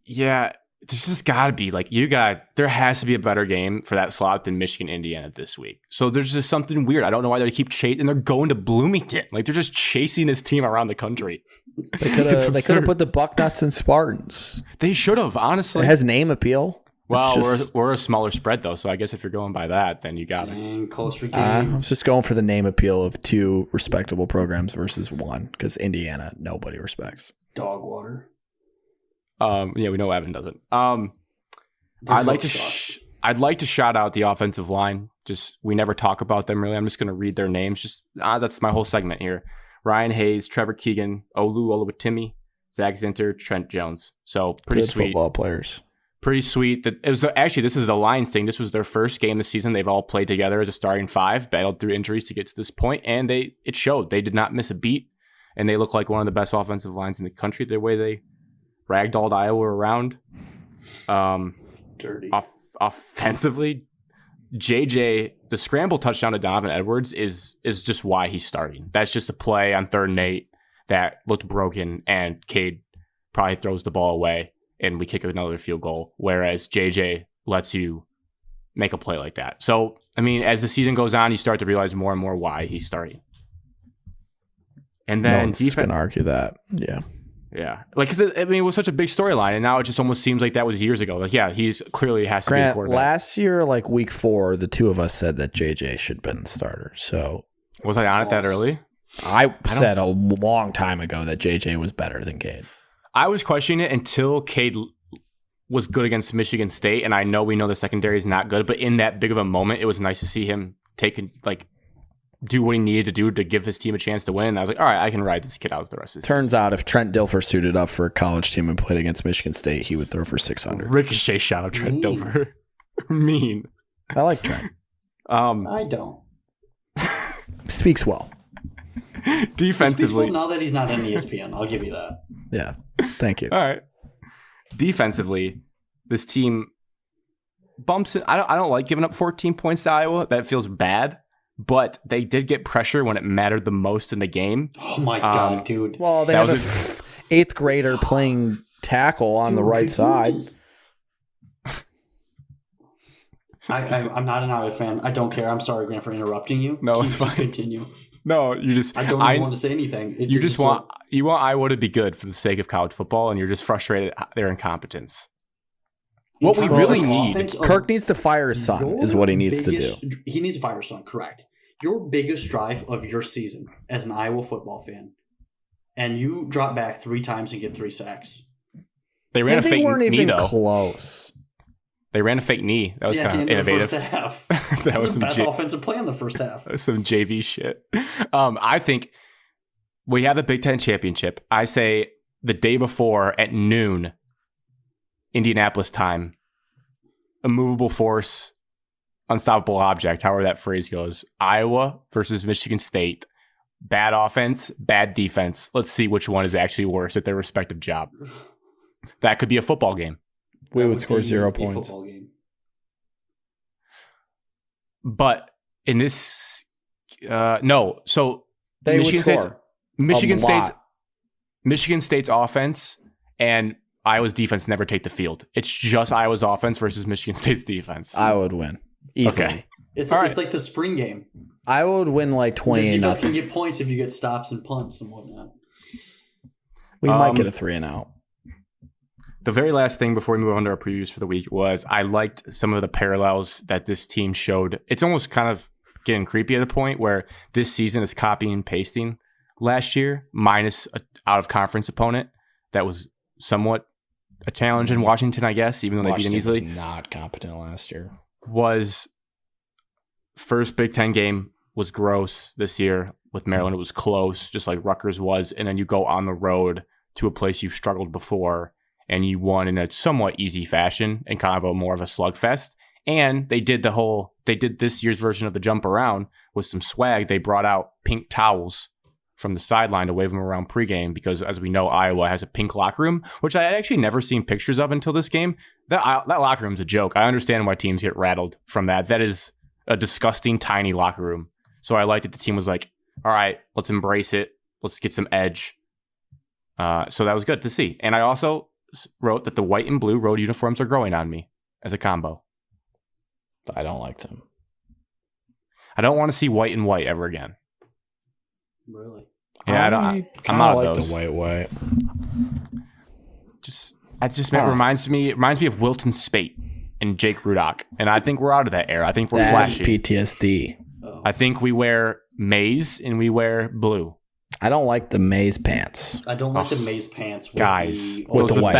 Yeah, there's just got to be there has to be a better game for that slot than Michigan-Indiana this week. So there's just something weird. I don't know why they keep chasing, and they're going to Bloomington. They're just chasing this team around the country. They could have put the Bucknuts and Spartans. They should have, honestly. It has name appeal. Well, we're a smaller spread, though, so I guess if you're going by that, then you got it. Closer game. I was just going for the name appeal of two respectable programs versus one, because Indiana, nobody respects. Dog water. Yeah, we know Evan doesn't. I'd like to shout out the offensive line. Just we never talk about them really. I'm just going to read their names. Just that's my whole segment here. Ryan Hayes, Trevor Keegan, Oluwatimi, Zach Zinter, Trent Jones. So pretty good sweet football players. Pretty sweet. That it was actually, this is the Lions thing. This was their first game this season. They've all played together as a starting five, battled through injuries to get to this point, and it showed. They did not miss a beat, and they look like one of the best offensive lines in the country. The way they ragdolled Iowa around. Dirty. Offensively, JJ, the scramble touchdown to Donovan Edwards is just why he's starting. That's just a play on 3rd and 8 that looked broken, and Cade probably throws the ball away, and we kick another field goal, whereas JJ lets you make a play like that. So, I mean, as the season goes on, you start to realize more and more why he's starting. And then defense can argue that. Yeah. Yeah. It was such a big storyline, and now it just almost seems like that was years ago. He's clearly has to be a quarterback. Last year, week 4, the two of us said that JJ should have been the starter. So was I on it that early? I said a long time ago that JJ was better than Cade. I was questioning it until Cade was good against Michigan State, and we know the secondary is not good, but in that big of a moment, it was nice to see him do what he needed to do to give his team a chance to win. And I was like, all right, I can ride this kid out the rest of the season. Turns out if Trent Dilfer suited up for a college team and played against Michigan State, he would throw for 600. Ricochet shot of Trent Dilfer. Mean. I like Trent. I don't. Speaks well. Defensively. Speaks well now that he's not on ESPN. I'll give you that. Yeah. Thank you. All right. Defensively, this team bumps it. I don't like giving up 14 points to Iowa. That feels bad. But they did get pressure when it mattered the most in the game. Oh, my God, dude. Well, they have an 8th grader playing tackle on the right side. I'm not an Iowa fan. I don't care. I'm sorry, Grant, for interrupting you. No, it's fine. Continue. No, you just... I don't even want to say anything. You want Iowa to be good for the sake of college football, and you're just frustrated at their incompetence. What we really need... Kirk needs to fire his son, is what he needs to do. He needs to fire his son, correct. Your biggest drive of your season as an Iowa football fan, and you drop back 3 times and get 3 sacks. They ran a fake knee, though. They weren't even close. They ran a fake knee. That was kind of innovative. The first half. That was the best offensive play in the first half. Some JV shit. I think we have the Big Ten championship. I say the day before at noon, Indianapolis time, immovable force, unstoppable object, however that phrase goes. Iowa versus Michigan State. Bad offense, bad defense. Let's see which one is actually worse at their respective job. That could be a football game. We would score 0 points. Game. But in this, no. So they would score Michigan State's offense and Iowa's defense never take the field. It's just Iowa's offense versus Michigan State's defense. I would win easily. Okay. It's like the spring game. I would win 28-0. The defense can get points if you get stops and punts and whatnot. We might get a 3-and-out. The very last thing before we move on to our previews for the week was I liked some of the parallels that this team showed. It's almost kind of getting creepy at a point where this season is copying and pasting last year, minus an out-of-conference opponent that was somewhat a challenge in Washington, I guess, even though they beat them easily. Was not competent last year. Was first Big Ten game was gross this year with Maryland. It was close, just like Rutgers was. And then you go on the road to a place you've struggled before, and you won in a somewhat easy fashion and kind of more of a slugfest. And they did this year's version of the jump around with some swag. They brought out pink towels from the sideline to wave them around pregame because, as we know, Iowa has a pink locker room, which I had actually never seen pictures of until this game. That locker room's a joke. I understand why teams get rattled from that. That is a disgusting, tiny locker room. So I liked that the team was like, all right, let's embrace it. Let's get some edge. So that was good to see. And I also wrote that the white and blue road uniforms are growing on me as a combo. I don't like them. I don't want to see white and white ever again. Really? Yeah, I'm not like those. The white. It reminds me of Wilton Spate and Jake Rudock, and I think we're out of that era. I think we're flashy. PTSD. Oh. I think we wear maize and we wear blue. I don't like the maize pants. I don't like the maize pants. Guys, with the white.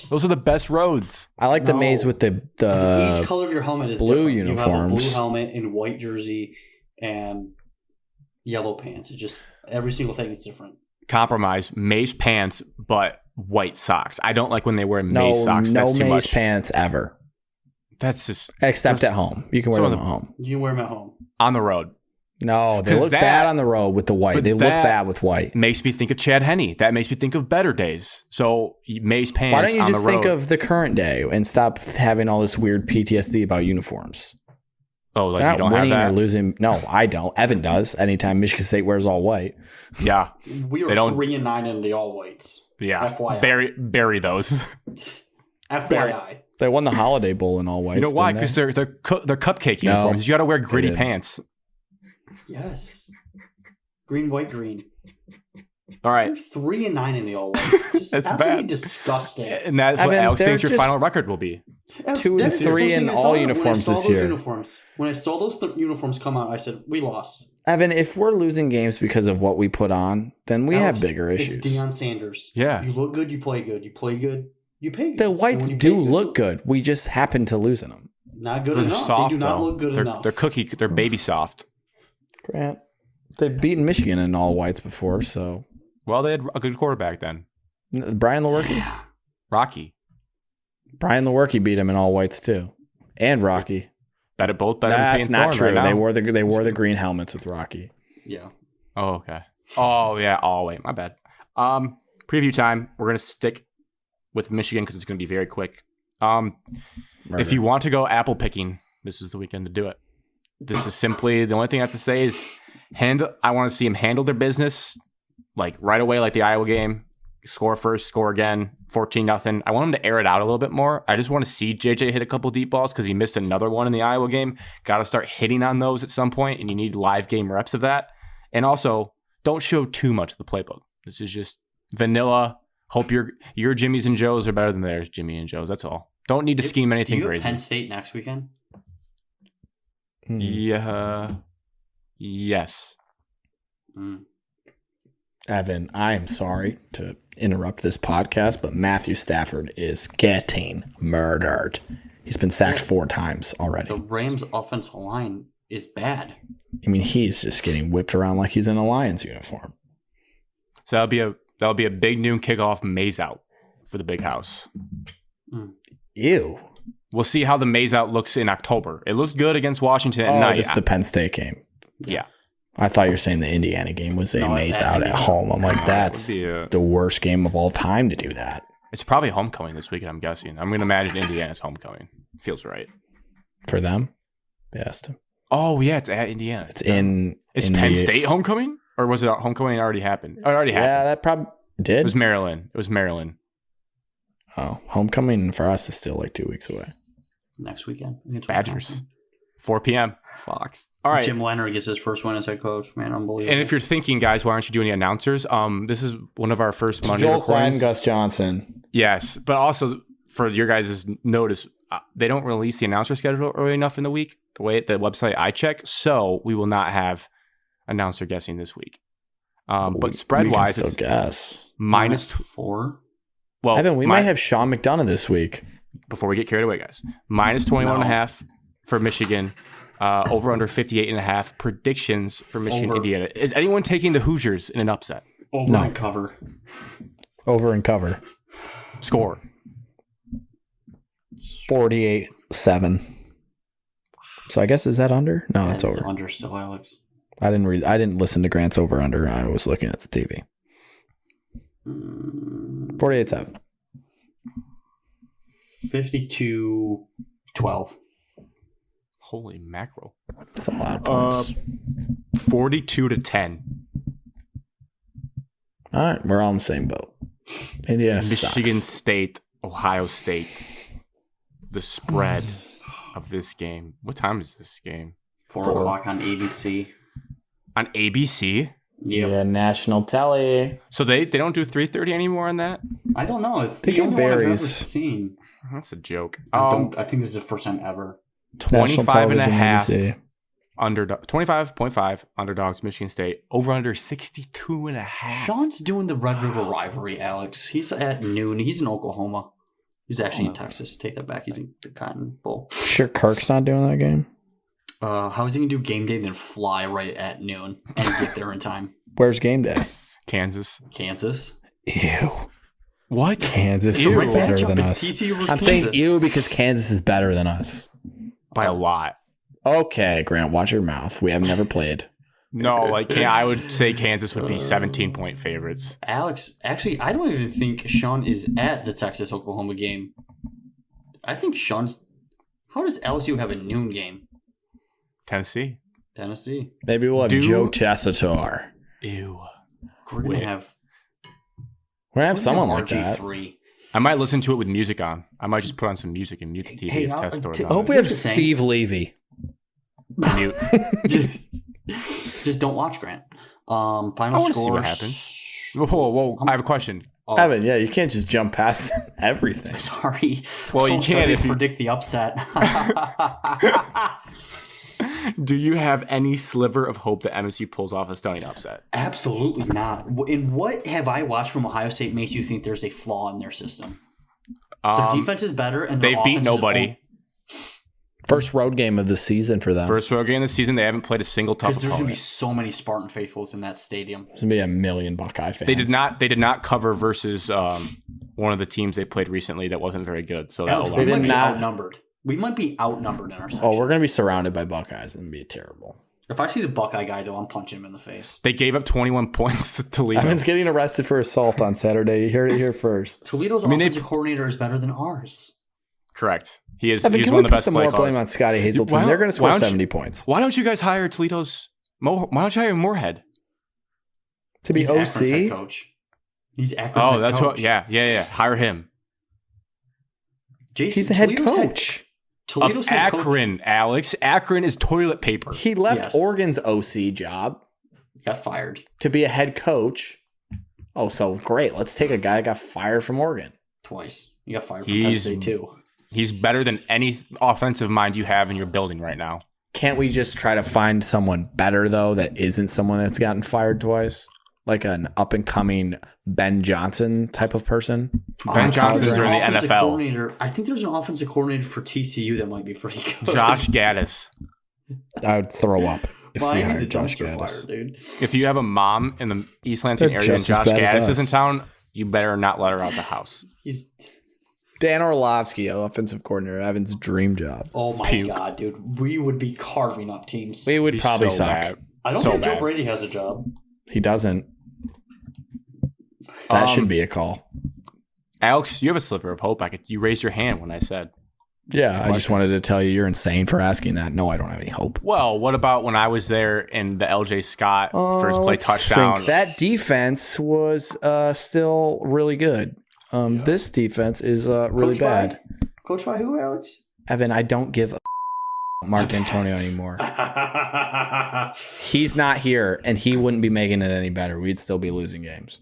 Those are the best roads. I like the maize with the each color of your helmet is blue different. uniforms. You have a blue helmet and white jersey and yellow pants. It's just every single thing is different. Compromise maize pants, but white socks. I don't like when they wear maize socks. No That's too maize much. Pants ever. That's just except at home. You can wear them at home. You can wear them at home on the road. No, they look bad on the road with the white. They look bad with white. Makes me think of Chad Henne. That makes me think of better days. So maize pants. Why don't you on just the road. think of the current day and stop having all this weird PTSD about uniforms? Oh, like They're you not don't have winning that? or losing. No, I don't. Evan does. Anytime Michigan State wears all white. Yeah, we are 3-9 in the all whites. Yeah, FYI. Bury those. FYI. They won the Holiday Bowl in all whites. You know why? Because they're cupcake uniforms. You got to wear gritty pants. Yes. Green, white, green. All right. You're 3-9 in the all whites. Just That's absolutely bad. Disgusting. And that's what Alex thinks your final record will be. 2-3 in all uniforms this year. When I saw those uniforms come out, I said, we lost. Evan, if we're losing games because of what we put on, then we have bigger issues. It's Deion Sanders. Yeah. You look good, you play good. You play good, you pay good. The whites do look good. We just happen to lose in them. Not good They're enough. soft, they do not look good enough. They're baby soft. Grant. They've beaten Michigan in all whites before, so. Well, they had a good quarterback then. Brian Lewerke. Yeah. Rocky. Brian Lewerke beat him in all whites too. And Rocky. Better than That's Payne not Thorne true. right now. They wore the green helmets with Rocky. Yeah. Oh, okay. Oh, yeah. Oh, wait. My bad. Preview time. We're going to stick with Michigan because it's going to be very quick. If you want to go apple picking, this is the weekend to do it. This is simply the only thing I have to say is I want to see them handle their business like right away, like the Iowa game. Score first, score again, 14-0. I want them to air it out a little bit more. I just want to see JJ hit a couple deep balls because he missed another one in the Iowa game. Got to start hitting on those at some point, and you need live game reps of that. And also, don't show too much of the playbook. This is just vanilla. Hope your Jimmys and Joes are better than theirs, Jimmy and Joes. That's all. Don't need to scheme anything do you crazy. Penn State next weekend? Yeah. Yes. Evan, I am sorry to interrupt this podcast, but Matthew Stafford is getting murdered. He's been sacked 4 times already. The Rams' offensive line is bad. I mean, he's just getting whipped around like he's in a Lions uniform. So that'll be a big noon kickoff maze out for the big house. Ew. We'll see how the maze out looks in October. It looks good against Washington at night. This is the Penn State game. Yeah. I thought you were saying the Indiana game was a maze out at home. I'm like, that's the worst game of all time to do that. It's probably homecoming this weekend, I'm guessing. I'm going to imagine Indiana's homecoming. Feels right. For them? Yes. Oh, yeah, it's at Indiana. It's in... Is Penn State homecoming? Or was it homecoming already happened? It already happened. Yeah, that probably did. It was Maryland. Oh, homecoming for us is still like 2 weeks away. Next weekend. Badgers. 4 p.m. Fox. All right. Jim Leonard gets his first win as head coach. Man, unbelievable. And if you're thinking, guys, why aren't you doing any announcers? This is one of our first Monday Joel recordings. Klein, Gus Johnson. Yes, but also for your guys' notice, they don't release the announcer schedule early enough in the week, the way the website I check, so we will not have announcer guessing this week. But spread-wise, still guess. minus 4. Well, Evan, we might have Sean McDonough this week. Before we get carried away, guys. Minus 21.5 for Michigan. Over under 58.5. Predictions for Michigan, Indiana. Is anyone taking the Hoosiers in an upset? Over and cover. Over and cover. Score. 48-7. So I guess, is that under? No, it's over. It's under still, Alex. I didn't listen to Grant's over under. I was looking at the TV. 48-7. 52-12. Holy mackerel. That's a lot of points. 42-10. All right, we're all in the same boat. Indiana Michigan sucks. State, Ohio State. The spread of this game. What time is this game? 4 o'clock on ABC. On ABC? Yep. Yeah, national telly. So they don't do 3:30 anymore on that? I don't know. It's think the it only one I've ever varies. seen. That's a joke. I think this is the first time ever. 25.5 underdog. 25.5 underdogs. Michigan State over under 62.5. Sean's doing the Red River rivalry, Alex. He's at noon. He's in Oklahoma. He's actually in Texas. Take that back. He's in the Cotton Bowl. Sure, Kirk's not doing that game. How is he gonna do game day then fly right at noon and get there in time? Where's game day? Kansas. Ew. What? Kansas is Ew. better Matchup, than it's us. TCU versus I'm saying Kansas. ew because Kansas is better than us. By a lot. Okay, Grant, watch your mouth. We have never played. No, I would say Kansas would be 17-point favorites. Alex, actually, I don't even think Sean is at the Texas-Oklahoma game. I think Sean's... How does LSU have a noon game? Tennessee. Maybe we'll have Joe Tessitore. Ew. We're going to have... We're going to have someone like that. RG3. I might listen to it with music on. I might just put on some music and mute the TV Hey, if Tessitore's I on. hope we have Here's the thing. Steve Levy. Mute. just don't watch Grant. Final I want to scores. see what happens. Whoa. I have a question. Evan, yeah, you can't just jump past everything. Sorry. Well, you So can sorry if to you- predict the upset. Do you have any sliver of hope that MSU pulls off a stunning upset? Absolutely not. And what have I watched from Ohio State makes you think there's a flaw in their system? Their defense is better, and their They've beat offense nobody. First road game of the season for them. First road game of the season, they haven't played a single tough Because there's going to be opponent. so many Spartan faithfuls in that stadium. There's going to be a million Buckeye fans. They did not cover versus one of the teams they played recently that wasn't very good. So Alex, that we did might be not- outnumbered. We might be outnumbered in our section. Oh, we're going to be surrounded by Buckeyes. It's going to be terrible. If I see the Buckeye guy, though, I'm punching him in the face. they gave up 21 points to Toledo. Evan's getting arrested for assault on Saturday. You heard it here first. Toledo's offensive coordinator is better than ours. Correct. He is. Evan, He's can one we of the put best some play more blame callers. on Scotty Hazelton? Why They're going to score don't you- 70 points. Why don't you guys hire Toledo's? Why don't you hire Moorhead? To be He's Akron's head OC? coach. He's Akron's Oh, head that's coach. what. Yeah. Hire him. Jason, He's the head Toledo's coach. Toledo's Of head coach Akron, Alex. Akron is toilet paper. He left Yes. Oregon's OC job got fired to be a head coach. Oh, so great. Let's take a guy that got fired from Oregon. twice. He got fired from Penn State, too. He's better than any offensive mind you have in your building right now. Can't we just try to find someone better, though, that isn't someone that's gotten fired twice? Like an up-and-coming Ben Johnson type of person? Ben Johnson's There's in an the offensive NFL. coordinator. I think there's an offensive coordinator for TCU that might be pretty good. Josh Gaddis. I would throw up if we Miami's a hired Josh dumpster fire, Gaddis. dude. If you have a mom in the East Lansing They're area and just as Josh bad as Gaddis is us. in town, you better not let her out the house. He's Dan Orlovsky, offensive coordinator, Evan's dream job. oh my Puke. god, dude. We would be carving up teams. We would Be probably so suck. bad. I don't so think Joe bad. Brady has a job. He doesn't. That should be a call. Alex, you have a sliver of hope. You raised your hand when I said. Yeah, I just wanted to tell you you're insane for asking that. No, I don't have any hope. Well, what about when I was there in the LJ Scott first play Let's touchdown? think. That defense was still really good. This defense is really bad. Coached by who, Alex? Evan, I don't give a Mark Antonio anymore. He's not here, and he wouldn't be making it any better. We'd still be losing games.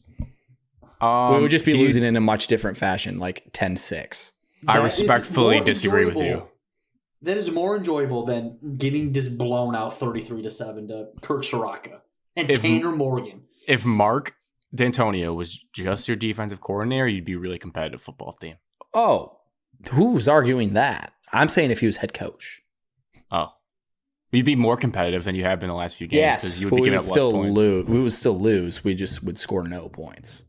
We would just be losing in a much different fashion, like 10-6. I That is respectfully more disagree with you. enjoyable- That is more enjoyable than getting just blown out 33-7 to Kirk Soraka and If- Tanner Morgan. if Mark D'Antonio was just your defensive coordinator, you'd be a really competitive football team. Oh, who's arguing that? I'm saying if he was head coach. Oh. You'd be more competitive than you have been the last few games because you would be giving up less points. We would still lose. We just would score no points.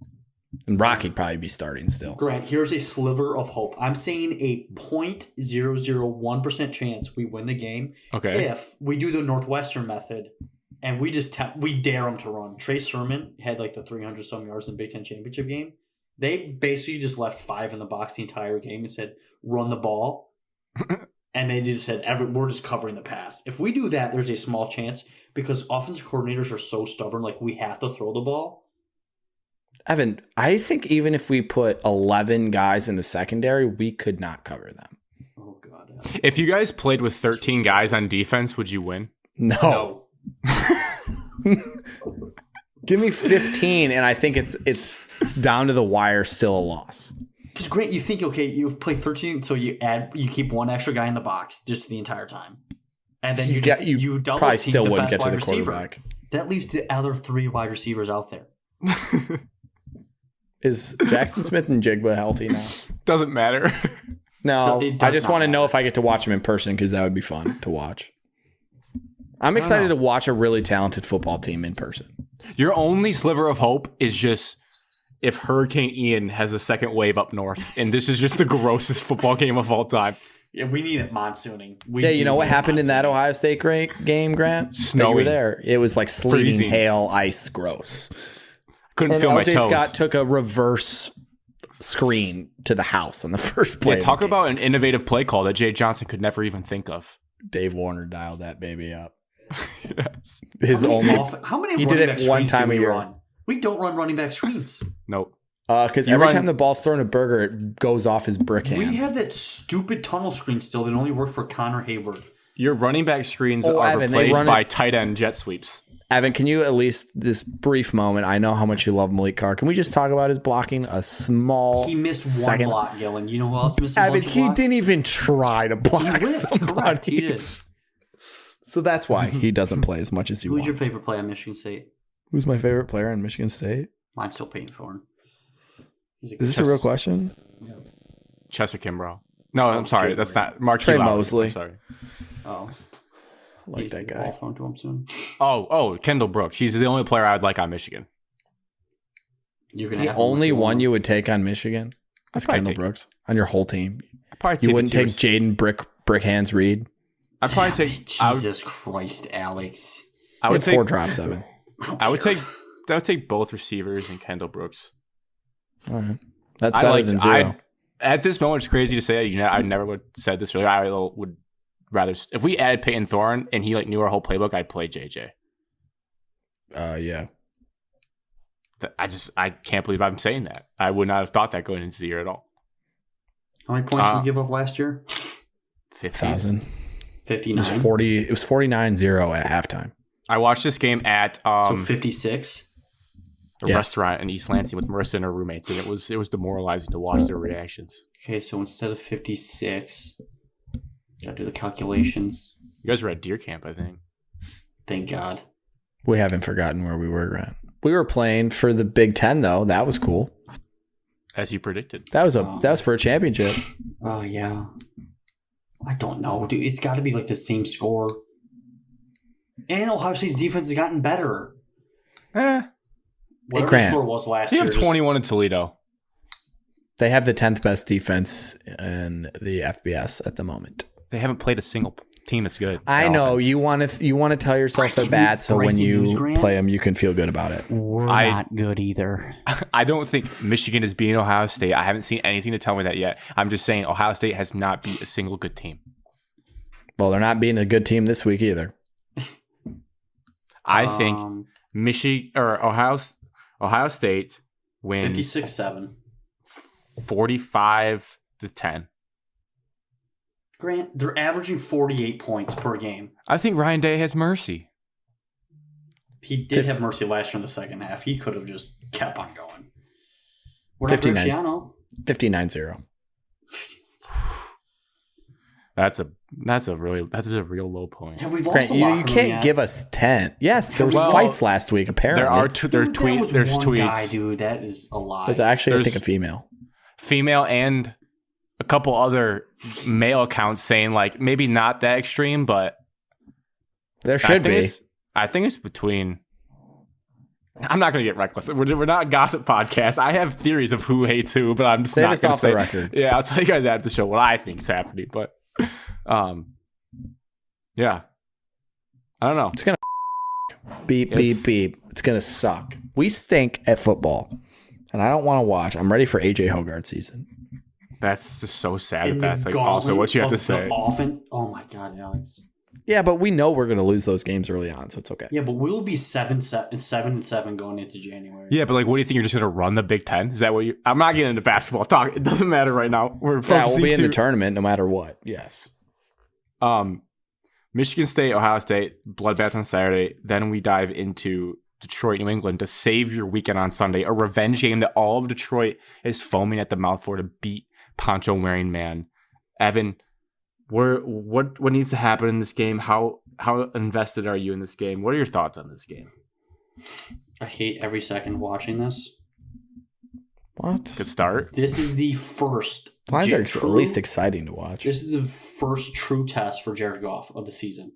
And Rocky'd probably be starting still. Grant, here's a sliver of hope. I'm saying a 0.001% chance we win the game if we do the Northwestern method and we just we dare them to run. Trey Sermon had like the 300-some yards in the Big Ten championship game. They basically just left 5 in the box the entire game and said, run the ball. And they just said, we're just covering the pass. If we do that, there's a small chance because offensive coordinators are so stubborn, like we have to throw the ball. Evan, I think even if we put 11 guys in the secondary, we could not cover them. Oh, God. If you guys played with 13 guys on defense, would you win? No. Give me 15, and I think it's down to the wire, still a loss. Because Grant, you think, okay, you play 13, so you keep one extra guy in the box just the entire time. And then you double probably team still the wouldn't best get to wide the receiver. quarterback. That leaves the other 3 wide receivers out there. Is Jackson Smith and Jigba healthy now? Doesn't matter. No, I just want to know if I get to watch them in person because that would be fun to watch. I'm excited to watch a really talented football team in person. Your only sliver of hope is just if Hurricane Ian has a second wave up north, and this is just the grossest football game of all time. Yeah, we need it monsooning. You know what happened in that Ohio State game, Grant? Snowy. You were there. It was like sleeting, Freezing. Hail, ice, gross. Couldn't feel my LJ toes. Scott took a reverse screen to the house on the first play. Yeah, talk about an innovative play call that Jay Johnson could never even think of. Dave Warner dialed that baby up. Yes. How many he did it one time a year. Run? We don't run running back screens. Nope. Because every time the ball's thrown a burger, it goes off his brick hands. We have that stupid tunnel screen still that only worked for Connor Hayward. Your running back screens are replaced by tight end jet sweeps. Evan, can you at least this brief moment? I know how much you love Malik Carr. Can we just talk about his blocking? He missed one block, Gillen. You know who else missed Evan, a bunch of blocks? didn't even try to block somebody. Correct, he did. So that's why he doesn't play as much as you want. Who's your favorite player on Michigan State? Who's my favorite player on Michigan State? Mine's still Peyton Thorne. Is this a real question? Yeah. Chester Kimbrough. No, I'm sorry. That's not Mark Trey Mosley. I'm sorry. Oh. I like that guy. Thrown to him soon. Oh, Kendall Brooks. He's the only player I would like on Michigan. The only one you would take on Michigan is Kendall Brooks on your whole team. You wouldn't take Jaden Brick Hands Reed. I'd probably take Jesus Christ, Alex. I would take 4 drops, Evan. I would take both receivers and Kendall Brooks. All right, that's better than 0. At this moment, it's crazy to say. I never would have said this earlier. I would rather if we added Peyton Thorne and he knew our whole playbook, I'd play JJ. Yeah. I can't believe I'm saying that. I would not have thought that going into the year at all. How many points did we give up last year? 50,000. 59. It was 49-0 at halftime. I watched this game at so 56. A restaurant in East Lansing with Marissa and her roommates, and it was demoralizing to watch their reactions. Okay, so instead of 56, gotta do the calculations. You guys were at deer camp, I think. Thank God. We haven't forgotten where we were, Grant. We were playing for the Big Ten, though. That was cool. As you predicted. That was for a championship. Oh, yeah. I don't know, dude. It's got to be like the same score. And Ohio State's defense has gotten better. Whatever the score was last year. You have 21 in Toledo. They have the 10th best defense in the FBS at the moment. They haven't played a single team that's good. I know. You want to tell yourself they're bad, so when you play them, you can feel good about it. We're not good either. I don't think Michigan is beating Ohio State. I haven't seen anything to tell me that yet. I'm just saying Ohio State has not beat a single good team. Well, they're not beating a good team this week either. I think Ohio State wins 56-7. 45-10. Grant, they're averaging 48 points per game. I think Ryan Day has mercy. He did have mercy last year in the second half. He could have just kept on going. We're not Graciano. 59-0. That's a real low point. Have we lost Grant, you can't give us 10. Yes, there was fights last week. Apparently, there's tweets. Guy, dude, that is a lie. There's actually, I think, a female, and a couple other male accounts saying like maybe not that extreme, but there should be. I think it's between. I'm not going to get reckless. We're not a gossip podcast. I have theories of who hates who, but I'm just not going to say. The record. Yeah, I'll tell you guys after the show what I think is happening. But, yeah, I don't know. It's gonna beep. It's gonna suck. We stink at football, and I don't want to watch. I'm ready for AJ Hogarth season. That's just so sad. That's like also what you have to say. Oh my God, Alex. Yeah, but we know we're going to lose those games early on, so it's okay. Yeah, but we'll be 7-7 going into January. Yeah, but like, what do you think? You're just going to run the Big Ten? Is that what you? I'm not getting into basketball talk. It doesn't matter right now. We'll be in the tournament no matter what. Yes. Michigan State, Ohio State, bloodbath on Saturday. Then we dive into Detroit, New England to save your weekend on Sunday. A revenge game that all of Detroit is foaming at the mouth for to beat poncho wearing man. Evan, what needs to happen in this game? How invested are you in this game? What are your thoughts on this game? I hate every second watching this. What? Good start. This is the first. Lines are at least exciting to watch. This is the first true test for Jared Goff of the season.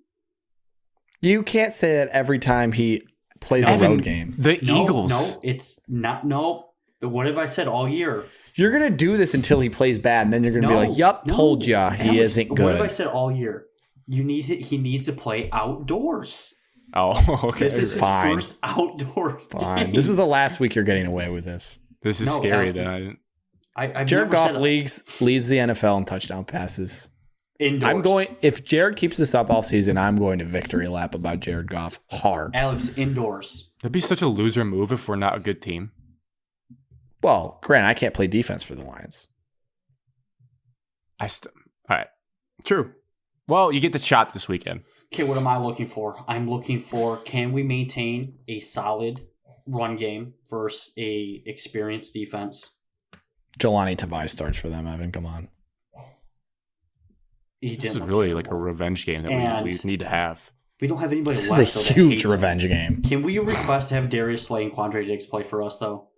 You can't say that every time he plays a road game. The Eagles. No, it's not. No. What have I said all year? You're going to do this until he plays bad, and then you're going to be like, yup, told ya, he isn't good. What have I said all year? He needs to play outdoors. Oh, okay. This is his first outdoors game. This is the last week you're getting away with this. This is scary. Then Jared Goff leads the NFL in touchdown passes. Indoors. If Jared keeps this up all season, I'm going to victory lap about Jared Goff hard. Alex, indoors. That'd be such a loser move if we're not a good team. Well, Grant, I can't play defense for the Lions. All right. True. Well, you get the shot this weekend. Okay, what am I looking for? I'm looking for, can we maintain a solid run game versus a experienced defense? Jelani Tavai starts for them, Evan. Come on. This is really like a revenge game that we need to have. We don't have anybody left. This is a huge revenge game. Can we request to have Darius Slay and Quandre Diggs play for us, though?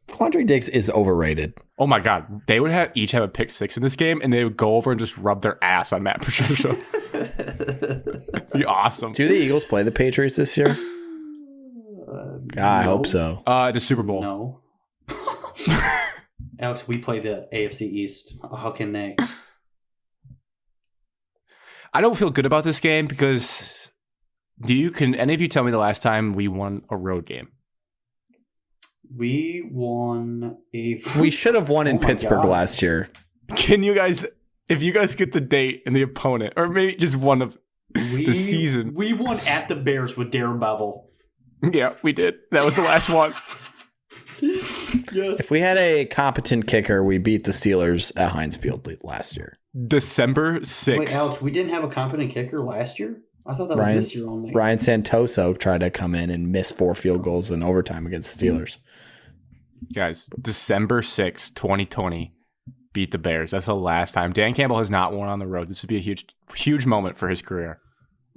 Quandre Diggs is overrated. Oh my God. They would each have a pick 6 in this game, and they would go over and just rub their ass on Matt Patricia. Be awesome. Do the Eagles play the Patriots this year? I hope so. The Super Bowl. No. Alex, we play the AFC East. How can they? I don't feel good about this game because can any of you tell me the last time we won a road game? We won We should have won in Pittsburgh last year. Can you guys, if you guys get the date and the opponent, or maybe just one of the season? We won at the Bears with Darren Bevel. Yeah, we did. That was the last one. Yes. If we had a competent kicker, we beat the Steelers at Heinz Field last year. December 6th. Wait, Alex, we didn't have a competent kicker last year? I thought that was this year only. Ryan Santoso tried to come in and miss 4 field goals in overtime against the Steelers. Guys, December 6th, 2020, beat the Bears. That's the last time. Dan Campbell has not won on the road. This would be a huge moment for his career.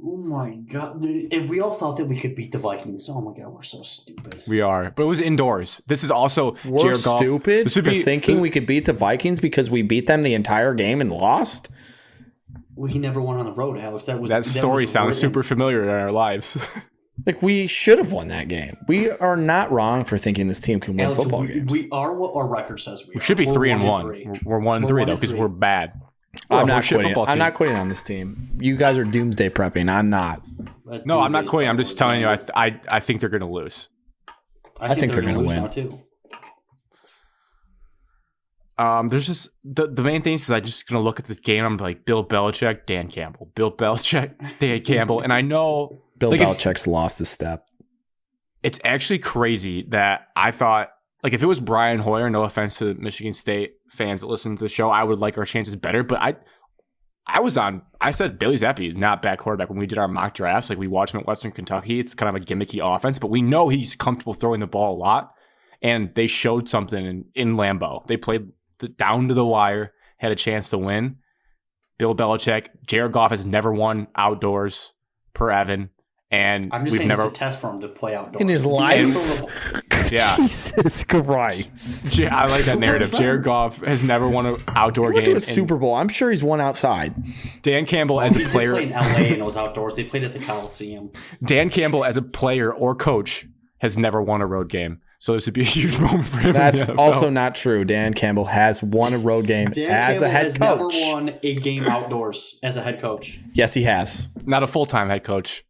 Oh my God. And we all thought that we could beat the Vikings. Oh my God, we're so stupid. We are. But it was indoors. This is also Jared Goff. Stupid for thinking we could beat the Vikings because we beat them the entire game and lost? Well, he never won on the road, Alex. That story sounds super familiar in our lives. Like, we should have won that game. We are not wrong for thinking this team can win football games. We are what our record says we are. We should be 3-1. We're 1-3 though because we're bad. I'm not quitting on this team. You guys are doomsday prepping. I'm not. No, I'm not quitting. I'm just telling you. I think they're going to lose. I think they're going to win now too. There's just the main thing is I'm just going to look at this game. I'm like Bill Belichick, Dan Campbell. Bill Belichick, Dan Campbell, and I know Bill Belichick's lost a step. It's actually crazy that I thought. Like, if it was Brian Hoyer, no offense to Michigan State fans that listen to the show, I would like our chances better. But I said Bailey Zappi is not bad quarterback when we did our mock drafts. Like, we watched him at Western Kentucky. It's kind of a gimmicky offense, but we know he's comfortable throwing the ball a lot. And they showed something in Lambeau. They played down to the wire, had a chance to win. Bill Belichick. Jared Goff has never won outdoors per Evan. And I'm just saying it's a test for him to play outdoors. In his life? Yeah. Jesus Christ. I like that narrative. Jared Goff has never won an outdoor game. He went to a Super Bowl. I'm sure he's won outside. Dan Campbell as a player. They played in LA and it was outdoors. They played at the Coliseum. Dan Campbell as a player or coach has never won a road game. So this would be a huge moment for him. That's also not true. Dan Campbell has won a road game as a head coach. Never won a game outdoors as a head coach. Yes, he has. Not a full-time head coach.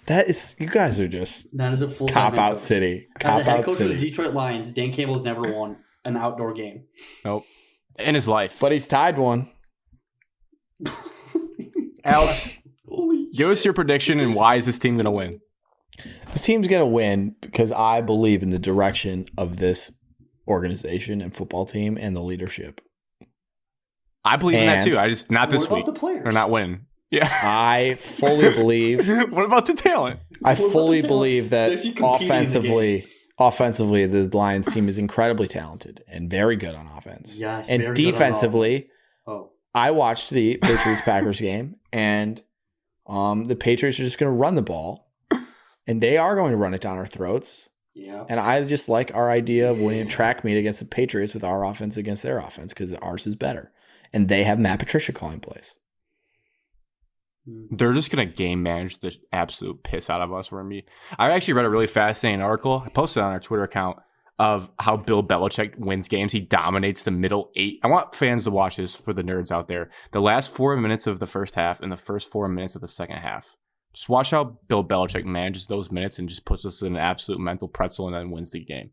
That is, you guys are just not as a full cop out city. As a head coach of the Detroit Lions, Dan Campbell's never won an outdoor game. Nope. In his life. But he's tied one. Alex, give us your prediction and why is this team going to win? This team's going to win because I believe in the direction of this organization and football team and the leadership. I believe in that too. I just not this week. What about the players? They're not winning. Yeah. I fully believe. What about the talent? I fully believe that offensively, the Lions team is incredibly talented and very good on offense. Yes, and defensively, I watched the Patriots-Packers game, and the Patriots are just going to run the ball, and they are going to run it down our throats. Yeah. And I just like our idea of winning a track meet against the Patriots with our offense against their offense because ours is better. And they have Matt Patricia calling plays. They're just going to game manage the absolute piss out of us. I actually read a really fascinating article. I posted it on our Twitter account of how Bill Belichick wins games. He dominates the middle 8. I want fans to watch this for the nerds out there. The last 4 minutes of the first half and the first 4 minutes of the second half. Just watch how Bill Belichick manages those minutes and just puts us in an absolute mental pretzel and then wins the game.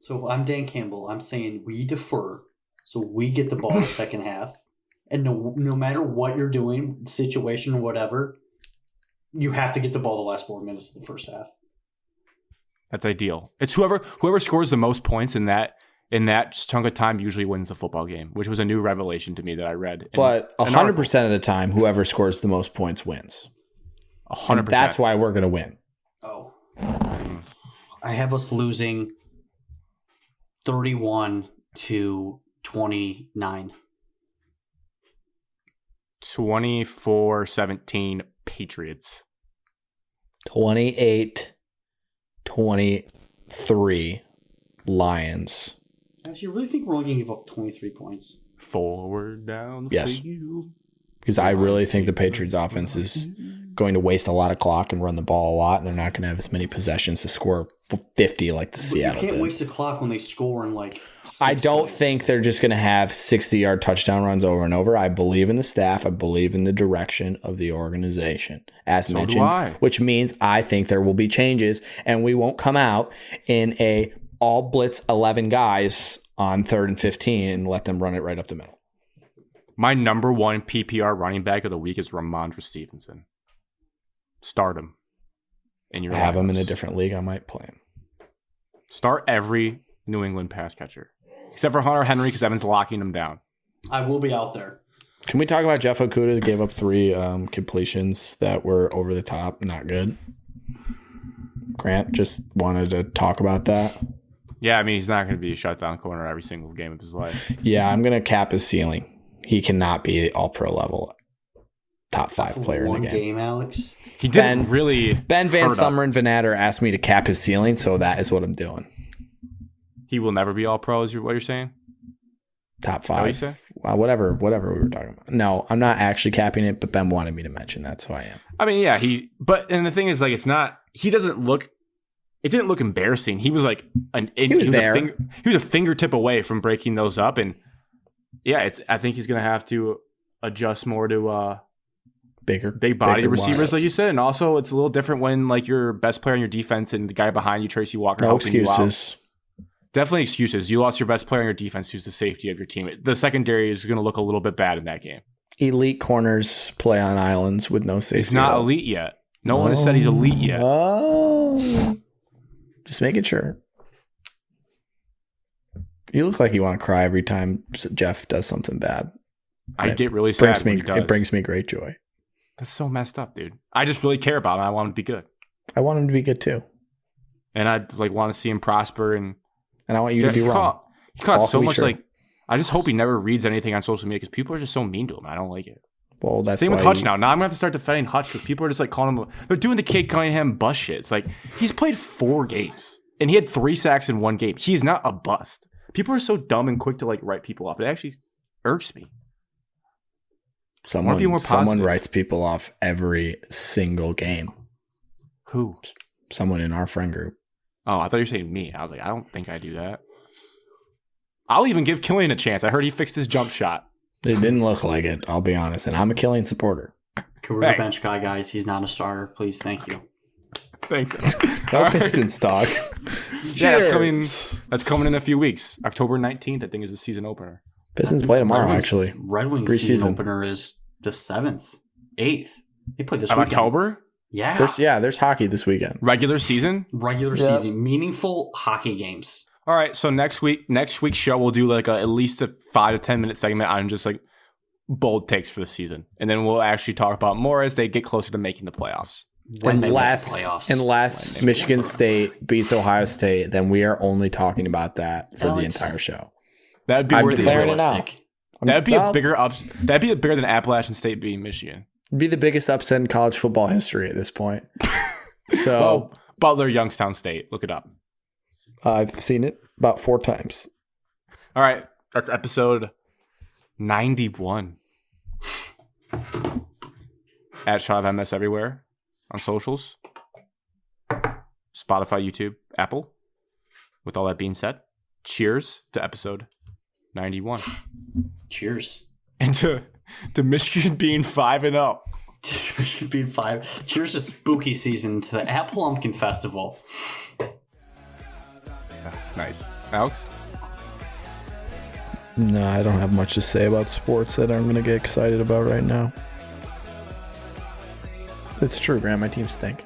So if I'm Dan Campbell, I'm saying we defer so we get the ball in the second half. And no matter what you're doing, situation or whatever, you have to get the ball the last 4 minutes of the first half. That's ideal. It's whoever scores the most points in that chunk of time usually wins the football game, which was a new revelation to me that I read. But 100% of the time, whoever scores the most points wins. 100%. And that's why we're going to win. Oh. I have us losing 31-29. 24-17 Patriots. 28-23 Lions. Actually, you really think we're only going to give up 23 points? Forward down the field. Because I really think the Patriots offense is going to waste a lot of clock and run the ball a lot, and they're not going to have as many possessions to score 50 like the Seattle did. You can't waste the clock when they score in like 6 I don't points. think they're just going to have 60-yard touchdown runs over and over. I believe in the staff. I believe in the direction of the organization, as mentioned, which means I think there will be changes, and we won't come out in a all blitz 11 guys on 3rd and 15 and let them run it right up the middle. My number one PPR running back of the week is Ramondre Stevenson. Start him. I have him in a different league. I might play him. Start every New England pass catcher. Except for Hunter Henry because Evan's locking him down. I will be out there. Can we talk about Jeff Okudah that gave up 3 completions that were over the top? Not good. Grant just wanted to talk about that. Yeah, I mean, he's not going to be a shutdown corner every single game of his life. Yeah, I'm going to cap his ceiling. He cannot be all-pro level top 5 player in the game. One game, Alex. He didn't really. Ben Van Summer and Vanatter asked me to cap his ceiling, so that is what I'm doing. He will never be all-pro, is what you're saying? Top 5. Whatever we were talking about. No, I'm not actually capping it, but Ben wanted me to mention that, so I am. I mean, yeah, and the thing is, like, it's not. He doesn't look. It didn't look embarrassing. He was like he was a fingertip away from breaking those up, and yeah, I think he's going to have to adjust more to big body receivers, wiles. Like you said, and also it's a little different when like your best player on your defense and the guy behind you, Tracy Walker, helping you out. Definitely excuses. You lost your best player on your defense, who's the safety of your team. The secondary is going to look a little bit bad in that game. Elite corners play on islands with no safety. He's not elite yet. No one has said he's elite yet. Oh, just making sure. You look like you want to cry every time Jeff does something bad. I get really sad when he does. It brings me great joy. That's so messed up, dude. I just really care about him. I want him to be good. I want him to be good too. And I want to see him prosper. And I want you to be wrong. He caught so much like I just hope he never reads anything on social media because people are just so mean to him. I don't like it. Well, that's same why with Hutch now. Now I'm gonna have to start defending Hutch because people are just like calling him. They're doing the Cade Cunningham bust shit. It's like he's played 4 games and he had 3 sacks in 1 game. He's not a bust. People are so dumb and quick to like write people off. It actually irks me. Someone writes people off every single game. Who? Someone in our friend group. Oh, I thought you were saying me. I was like, I don't think I do that. I'll even give Killian a chance. I heard he fixed his jump shot. It didn't look like it, I'll be honest. And I'm a Killian supporter. Career bench guy, guys. He's not a starter. Please, thank you. Thanks. No Pistons talk. Yeah, that's coming in a few weeks. October 19th, I think, is the season opener. Pistons play tomorrow, actually. Red Wings season opener is the 7th, 8th. They play this weekend. October? Yeah. There's hockey this weekend. Regular season? Regular season. Meaningful hockey games. All right, so next week's show, we'll do like at least a 5 to 10 minute segment on just like bold takes for the season. And then we'll actually talk about more as they get closer to making the playoffs. Unless Michigan State beats Ohio State, then we are only talking about that for the entire show. That'd be realistic. That'd be a bigger That'd be bigger than Appalachian State beating Michigan. It'd be the biggest upset in college football history at this point. So well, Butler, Youngstown State. Look it up. I've seen it about 4 times. All right. That's episode 91. At Shot of MS everywhere on socials. Spotify, YouTube, Apple. With all that being said, cheers to episode 91. Cheers. And to Michigan being 5-0. Michigan being 5. Cheers to spooky season, to the Apple Pumpkin Festival. Nice. Alex? No, I don't have much to say about sports that I'm going to get excited about right now. It's true, Graham. My team stink.